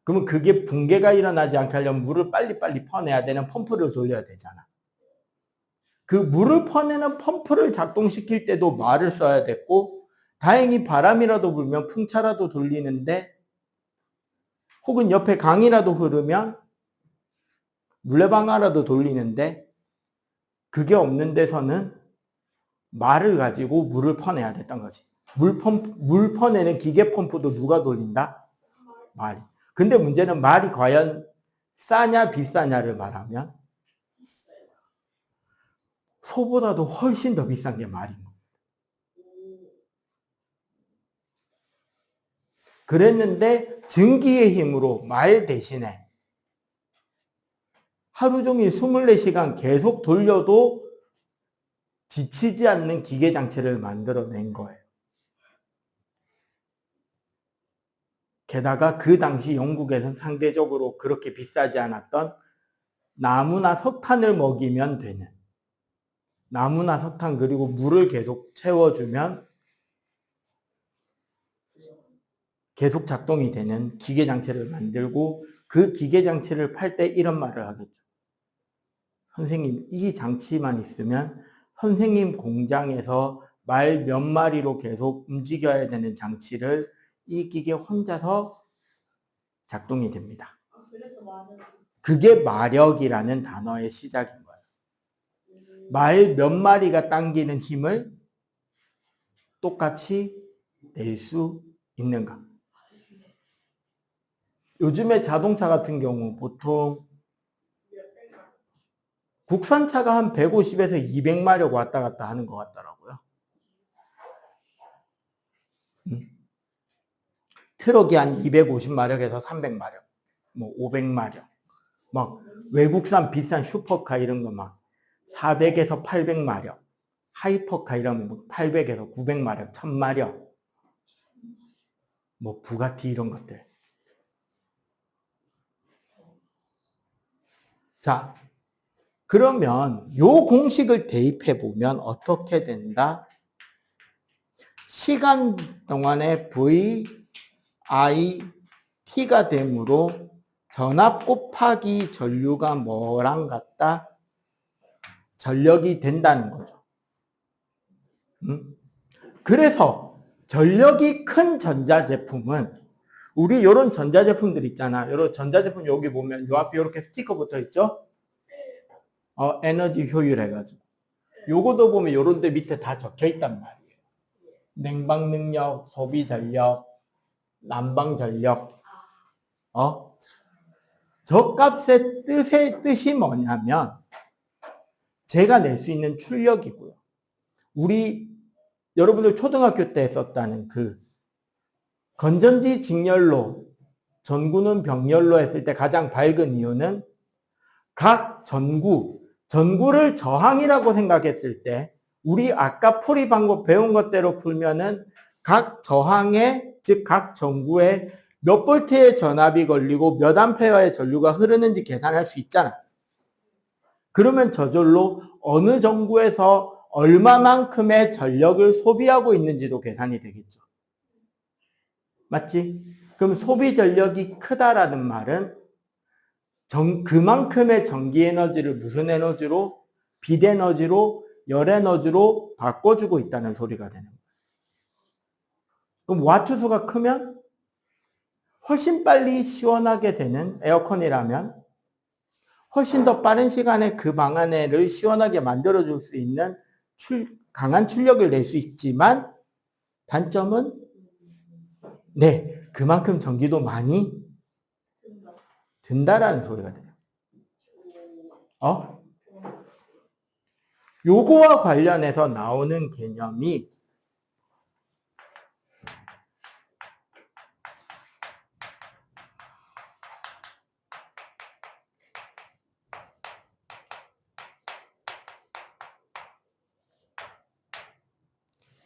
그러면 그게 붕괴가 일어나지 않게 하려면 물을 빨리빨리 퍼내야 되는 펌프를 돌려야 되잖아. 그 물을 퍼내는 펌프를 작동시킬 때도 말을 써야 됐고 다행히 바람이라도 불면 풍차라도 돌리는데 혹은 옆에 강이라도 흐르면 물레방아라도 돌리는데 그게 없는 데서는 말을 가지고 물을 퍼내야 됐던 거지. 물 퍼내는 기계 펌프도 누가 돌린다? 말이. 근데 문제는 말이 과연 싸냐 비싸냐를 말하면 소보다도 훨씬 더 비싼 게 말인 거예요. 그랬는데 증기의 힘으로 말 대신에 하루 종일 24시간 계속 돌려도 지치지 않는 기계 장치를 만들어낸 거예요. 게다가 그 당시 영국에서는 상대적으로 그렇게 비싸지 않았던 나무나 석탄을 먹이면 되는, 나무나 석탄 그리고 물을 계속 채워주면 계속 작동이 되는 기계 장치를 만들고 그 기계 장치를 팔 때 이런 말을 하겠죠. 선생님, 이 장치만 있으면 선생님 공장에서 말 몇 마리로 계속 움직여야 되는 장치를 이 기계 혼자서 작동이 됩니다. 그래서 많은. 그게 마력이라는 단어의 시작인 거예요. 말 몇 마리가 당기는 힘을 똑같이 낼 수 있는가. 요즘에 자동차 같은 경우 보통 국산차가 한 150에서 200마력 왔다 갔다 하는 것 같더라고요. 트럭이 한 250마력에서 300마력, 뭐 500마력, 막 외국산 비싼 슈퍼카 이런 거 막 400에서 800마력, 하이퍼카 이러면 800에서 900마력, 1000마력, 뭐 부가티 이런 것들. 자, 그러면 요 공식을 대입해 보면 어떻게 된다? 시간 동안에 V, I, T가 되므로 전압 곱하기 전류가 뭐랑 같다? 전력이 된다는 거죠. 그래서 전력이 큰 전자제품은 우리 이런 전자제품들 있잖아. 이런 전자제품 여기 보면 요 앞에 이렇게 스티커 붙어 있죠? 에너지 효율 해가지고. 요거도 보면 요런 데 밑에 다 적혀 있단 말이에요. 냉방 능력, 소비 전력, 난방 전력. 저 값의 뜻이 뭐냐면 제가 낼 수 있는 출력이고요. 우리 여러분들 초등학교 때 썼다는 그 건전지 직렬로 전구는 병렬로 했을 때 가장 밝은 이유는 각 전구를 저항이라고 생각했을 때 우리 아까 풀이 방법 배운 것대로 풀면은 각 저항에 즉 각 전구에 몇 볼트의 전압이 걸리고 몇 암페어의 전류가 흐르는지 계산할 수 있잖아. 그러면 저절로 어느 전구에서 얼마만큼의 전력을 소비하고 있는지도 계산이 되겠죠. 맞지? 그럼 소비 전력이 크다라는 말은 그만큼의 전기 에너지를 무슨 에너지로? 빛 에너지로, 열 에너지로 바꿔주고 있다는 소리가 되는 거예요. 그럼 와트수가 크면 훨씬 빨리 시원하게 되는 에어컨이라면 훨씬 더 빠른 시간에 그 방 안에를 시원하게 만들어줄 수 있는 강한 출력을 낼 수 있지만 단점은 네, 그만큼 전기도 많이 든다라는 소리가 돼요. 요거와 관련해서 나오는 개념이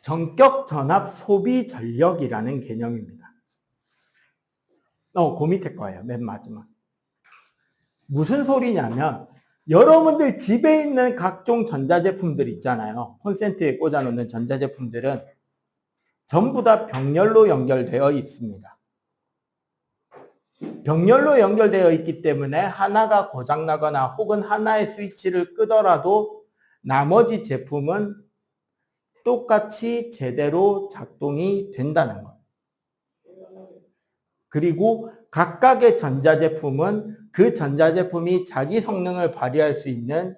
전격 전압 소비 전력이라는 개념입니다. 그 밑에 거예요. 맨 마지막. 무슨 소리냐면 여러분들 집에 있는 각종 전자제품들 있잖아요. 콘센트에 꽂아놓는 전자제품들은 전부 다 병렬로 연결되어 있습니다. 병렬로 연결되어 있기 때문에 하나가 고장나거나 혹은 하나의 스위치를 끄더라도 나머지 제품은 똑같이 제대로 작동이 된다는 거예요. 그리고 각각의 전자제품은 그 전자제품이 자기 성능을 발휘할 수 있는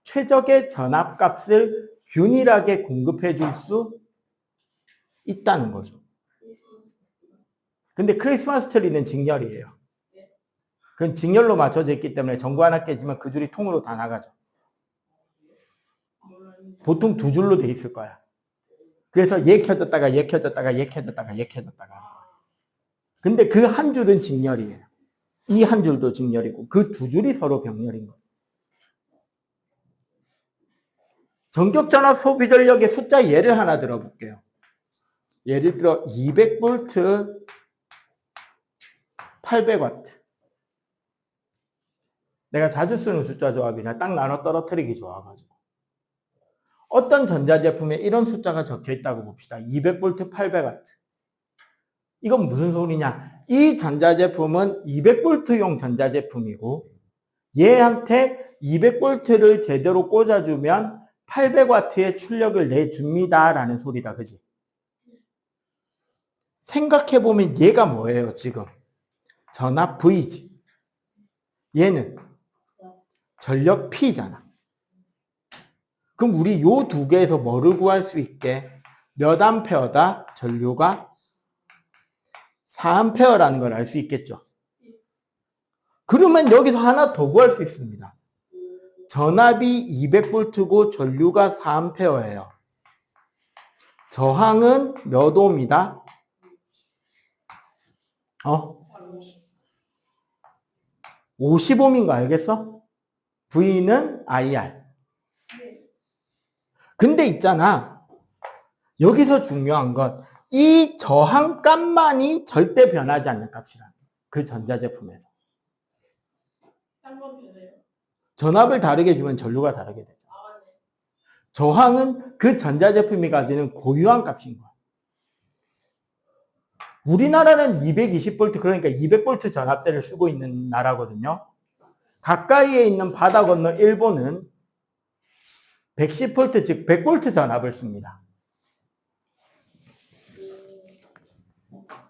최적의 전압값을 균일하게 공급해 줄 수 있다는 거죠. 근데 크리스마스 트리는 직렬이에요. 그건 직렬로 맞춰져 있기 때문에 전구 하나 깨지면 그 줄이 통으로 다 나가죠. 보통 두 줄로 돼 있을 거야. 그래서 얘 켜졌다가 얘 켜졌다가 얘 켜졌다가 얘 켜졌다가. 근데 그 한 줄은 직렬이에요. 이 한 줄도 직렬이고 그 두 줄이 서로 병렬인 거예요. 전격전압 소비 전력의 숫자 예를 하나 들어볼게요. 예를 들어 200V 800W. 내가 자주 쓰는 숫자 조합이나 딱 나눠 떨어뜨리기 좋아가지고. 어떤 전자제품에 이런 숫자가 적혀 있다고 봅시다. 200V 800W. 이건 무슨 소리냐? 이 전자제품은 200V용 전자제품이고 얘한테 200V를 제대로 꽂아주면 800W의 출력을 내줍니다 라는 소리다. 그지? 생각해보면 얘가 뭐예요 지금? 전압 V지. 얘는 전력 P잖아. 그럼 우리 요 두 개에서 뭐를 구할 수 있게? 몇 암페어다? 전류가 4암페어라는 걸 알 수 있겠죠. 그러면 여기서 하나 더 구할 수 있습니다. 전압이 200V고 전류가 4암페어예요. 저항은 몇 옴이다? 50옴인 거 알겠어? V는 IR. 근데 있잖아. 여기서 중요한 건 이 저항값만이 절대 변하지 않는 값이라는 거야. 그 전자제품에서. 전압을 다르게 주면 전류가 다르게 되죠. 저항은 그 전자제품이 가지는 고유한 값인 거야. 우리나라는 220V, 그러니까 200V 전압대를 쓰고 있는 나라거든요. 가까이에 있는 바다 건너 일본은 110V, 즉 100V 전압을 씁니다.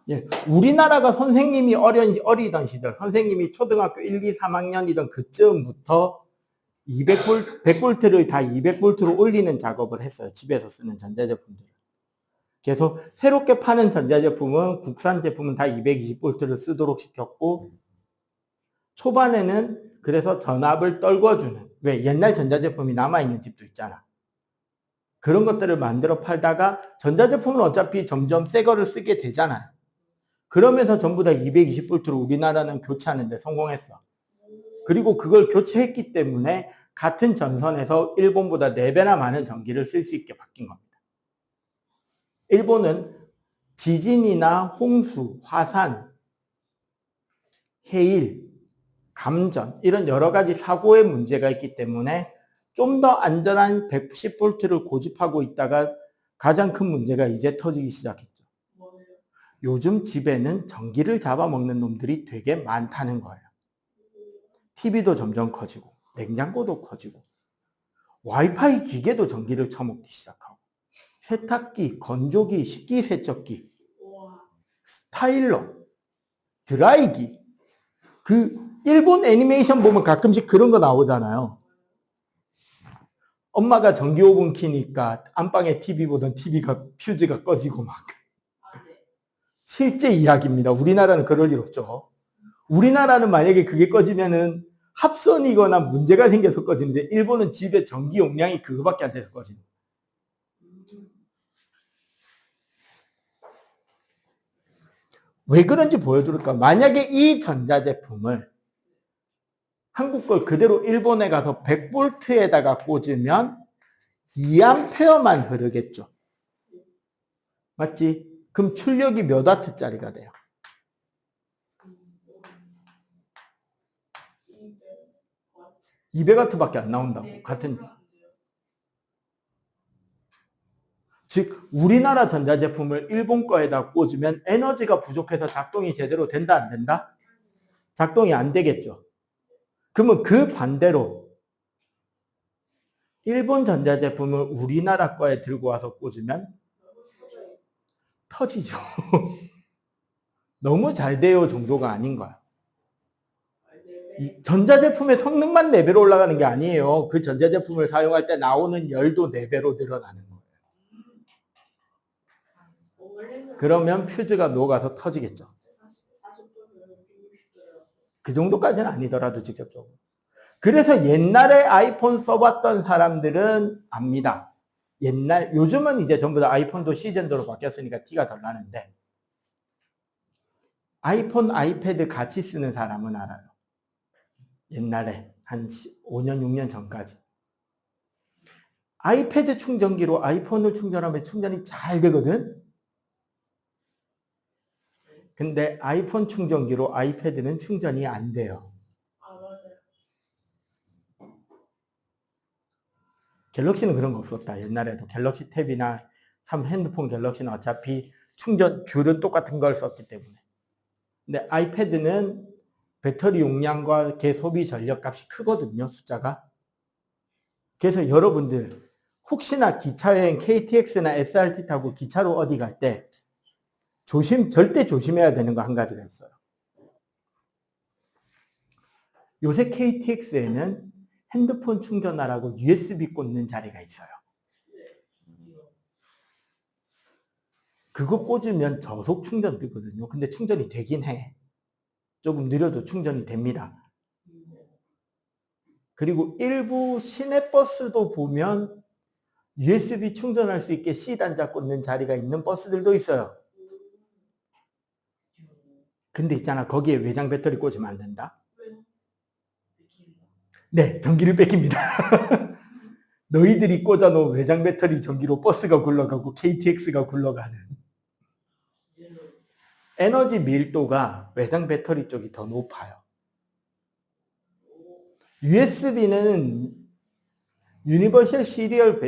예, 우리나라가 선생님이 어리던 시절, 선생님이 초등학교 1, 2, 3학년이던 그쯤부터 200V, 100V를 다 200V로 올리는 작업을 했어요. 집에서 쓰는 전자제품들. 그래서 새롭게 파는 전자제품은, 국산 제품은 다 220V를 쓰도록 시켰고, 초반에는 그래서 전압을 떨궈주는, 왜 옛날 전자제품이 남아있는 집도 있잖아. 그런 것들을 만들어 팔다가 전자제품은 어차피 점점 새 거를 쓰게 되잖아요. 그러면서 전부 다 220V로 우리나라는 교체하는데 성공했어. 그리고 그걸 교체했기 때문에 같은 전선에서 일본보다 4배나 많은 전기를 쓸 수 있게 바뀐 겁니다. 일본은 지진이나 홍수, 화산, 해일, 감전 이런 여러 가지 사고의 문제가 있기 때문에 좀 더 안전한 110V를 고집하고 있다가 가장 큰 문제가 이제 터지기 시작했죠. 요즘 집에는 전기를 잡아먹는 놈들이 되게 많다는 거예요. TV도 점점 커지고 냉장고도 커지고 와이파이 기계도 전기를 처먹기 시작하고 세탁기, 건조기, 식기세척기, 스타일러, 드라이기. 그 일본 애니메이션 보면 가끔씩 그런 거 나오잖아요. 엄마가 전기 오븐 키니까 안방에 TV 보던 TV가 퓨즈가 꺼지고 막. 실제 이야기입니다. 우리나라는 그럴 일 없죠. 우리나라는 만약에 그게 꺼지면은 합선이거나 문제가 생겨서 꺼지는데 일본은 집에 전기 용량이 그거밖에 안 돼서 꺼지는 거예요. 왜 그런지 보여드릴까? 만약에 이 전자제품을 한국 걸 그대로 일본에 가서 100V에다가 꽂으면 2A만 흐르겠죠. 맞지? 그럼 출력이 몇 와트짜리가 돼요? 200W밖에 안 나온다고. 같은. 즉 우리나라 전자제품을 일본 거에다 꽂으면 에너지가 부족해서 작동이 제대로 된다 안 된다? 작동이 안 되겠죠. 그러면 그 반대로 일본 전자제품을 우리나라 거에 들고 와서 꽂으면 터지죠. 너무 잘 돼요 정도가 아닌 거야. 이 전자제품의 성능만 4배로 올라가는 게 아니에요. 그 전자제품을 사용할 때 나오는 열도 4배로 늘어나는 거예요. 그러면 퓨즈가 녹아서 터지겠죠. 그 정도까지는 아니더라도 직접적으로. 그래서 옛날에 아이폰 써봤던 사람들은 압니다. 요즘은 이제 전부 다 아이폰도 C젠더로 바뀌었으니까 티가 덜 나는데 아이폰, 아이패드 같이 쓰는 사람은 알아요. 옛날에 한 5년, 6년 전까지. 아이패드 충전기로 아이폰을 충전하면 충전이 잘 되거든? 근데 아이폰 충전기로 아이패드는 충전이 안 돼요. 갤럭시는 그런 거 없었다. 옛날에도 갤럭시 탭이나 핸드폰 갤럭시는 어차피 충전 줄은 똑같은 걸 썼기 때문에. 근데 아이패드는 배터리 용량과 개 소비 전력 값이 크거든요, 숫자가. 그래서 여러분들 혹시나 기차여행 KTX나 SRT 타고 기차로 어디 갈 때 절대 조심해야 되는 거 한 가지가 있어요. 요새 KTX에는 핸드폰 충전하라고 USB 꽂는 자리가 있어요. 그거 꽂으면 저속 충전 되거든요. 근데 충전이 되긴 해. 조금 느려도 충전이 됩니다. 그리고 일부 시내버스도 보면 USB 충전할 수 있게 C단자 꽂는 자리가 있는 버스들도 있어요. 근데 있잖아, 거기에 외장 배터리 꽂으면 안 된다. 네, 전기를 뺏깁니다. 너희들이 꽂아놓은 외장 배터리 전기로 버스가 굴러가고 KTX가 굴러가는. 에너지 밀도가 외장 배터리 쪽이 더 높아요. USB는 유니버셜 시리얼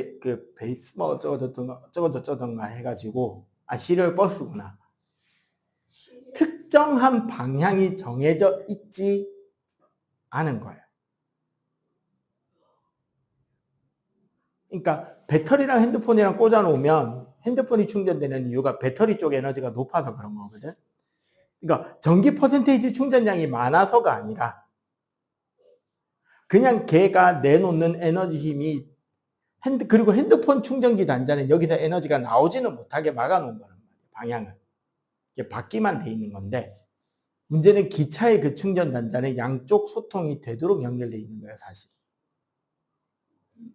베이스 뭐 어쩌고저쩌던가 해가지고 시리얼 버스구나. 특정한 방향이 정해져 있지 않은 거예요. 그러니까 배터리랑 핸드폰이랑 꽂아놓으면 핸드폰이 충전되는 이유가 배터리 쪽 에너지가 높아서 그런 거거든. 그러니까 전기 퍼센테이지 충전량이 많아서가 아니라 그냥 걔가 내놓는 에너지 힘이 그리고 핸드폰 충전기 단자는 여기서 에너지가 나오지는 못하게 막아놓은 거란 말이에요. 방향을. 이게 받기만 돼 있는 건데 문제는 기차의 그 충전 단자는 양쪽 소통이 되도록 연결되어 있는 거예요, 사실.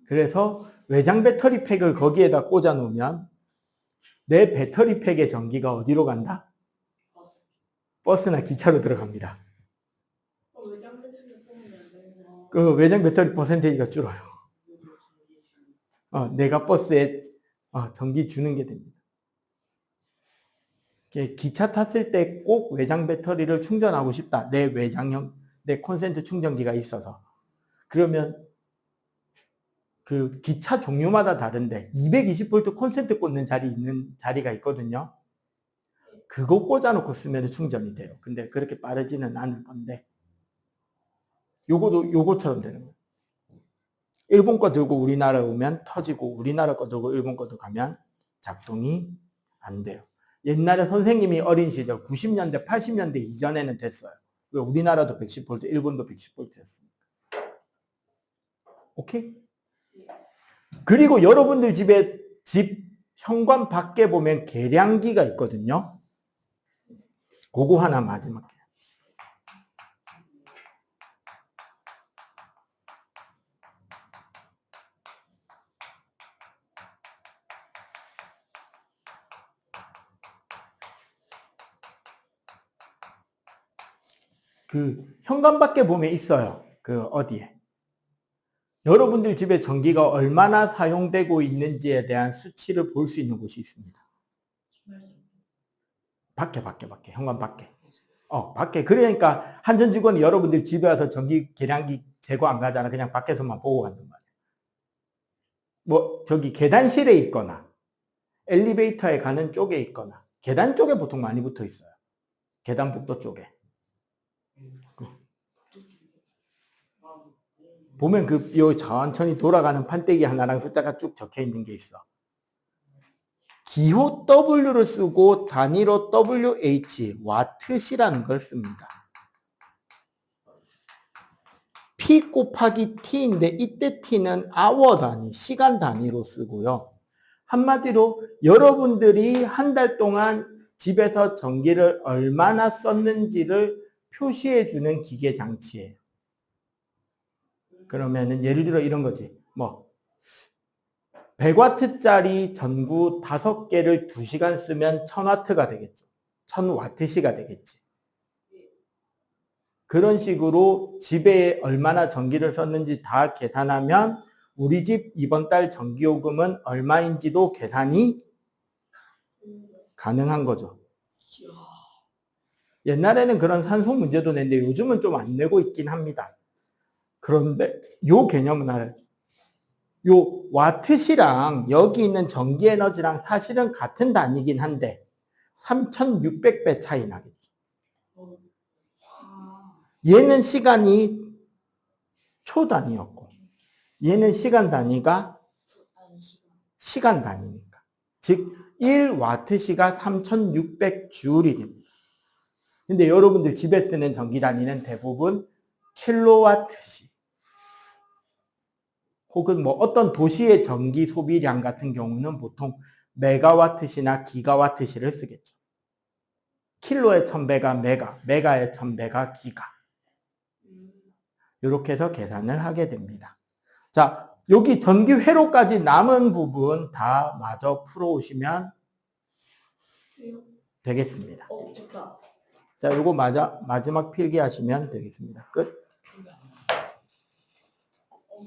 그래서 외장 배터리 팩을 거기에다 꽂아 놓으면 내 배터리 팩의 전기가 어디로 간다? 버스나 기차로 들어갑니다. 그 외장 배터리 퍼센테이지가 줄어요. 내가 버스에 전기 주는 게 됩니다. 기차 탔을 때 꼭 외장 배터리를 충전하고 싶다. 내 콘센트 충전기가 있어서. 그러면 그 기차 종류마다 다른데 220V 콘센트 꽂는 자리가 있거든요. 그거 꽂아놓고 쓰면 충전이 돼요. 근데 그렇게 빠르지는 않을 건데 요거처럼 되는 거예요. 일본 거 들고 우리나라 오면 터지고 우리나라 거 들고 일본 거 가면 작동이 안 돼요. 옛날에 선생님이 어린 시절 90년대 80년대 이전에는 됐어요. 왜 우리나라도 110V 일본도 110V였으니까. 오케이? 그리고 여러분들 집 현관 밖에 보면 계량기가 있거든요. 그거 하나 마지막에. 그 현관 밖에 보면 있어요. 그 어디에. 여러분들 집에 전기가 얼마나 사용되고 있는지에 대한 수치를 볼 수 있는 곳이 있습니다. 밖에, 현관 밖에. 밖에. 그러니까 한전 직원이 여러분들 집에 와서 전기 계량기 제거 안 가잖아. 그냥 밖에서만 보고 간단 말이야. 뭐 저기 계단실에 있거나 엘리베이터에 가는 쪽에 있거나 계단 쪽에 보통 많이 붙어 있어요. 계단복도 쪽에. 보면 요 천천히 돌아가는 판때기 하나랑 숫자가 쭉 적혀 있는 게 있어. 기호 W를 쓰고 단위로 WH, 와트시라는 걸 씁니다. P 곱하기 T인데 이때 T는 아워 단위, 시간 단위로 쓰고요. 한마디로 여러분들이 한 달 동안 집에서 전기를 얼마나 썼는지를 표시해 주는 기계 장치예요. 그러면은 예를 들어 이런 거지. 100W짜리 전구 5개를 2시간 쓰면 1000W가 되겠죠. 1000W시가 되겠지. 그런 식으로 집에 얼마나 전기를 썼는지 다 계산하면 우리 집 이번 달 전기요금은 얼마인지도 계산이 가능한 거죠. 옛날에는 그런 산소 문제도 냈는데 요즘은 좀 안 내고 있긴 합니다. 그런데 요 개념은 알아요. 요 와트시랑 여기 있는 전기 에너지랑 사실은 같은 단위긴 한데 3600배 차이 나겠죠. 얘는 시간이 초 단위였고 얘는 시간 단위가 시간 단위니까. 즉 1와트시가 3600줄이 됩니다. 근데 여러분들 집에 쓰는 전기 단위는 대부분 킬로와트시. 혹은 뭐 어떤 도시의 전기 소비량 같은 경우는 보통 메가와트시나 기가와트시를 쓰겠죠. 킬로의 1000배가 메가, 메가의 1000배가 기가. 이렇게 해서 계산을 하게 됩니다. 자, 여기 전기 회로까지 남은 부분 다 마저 풀어오시면 되겠습니다. 좋다. 자, 요거 마지막 필기하시면 되겠습니다. 끝.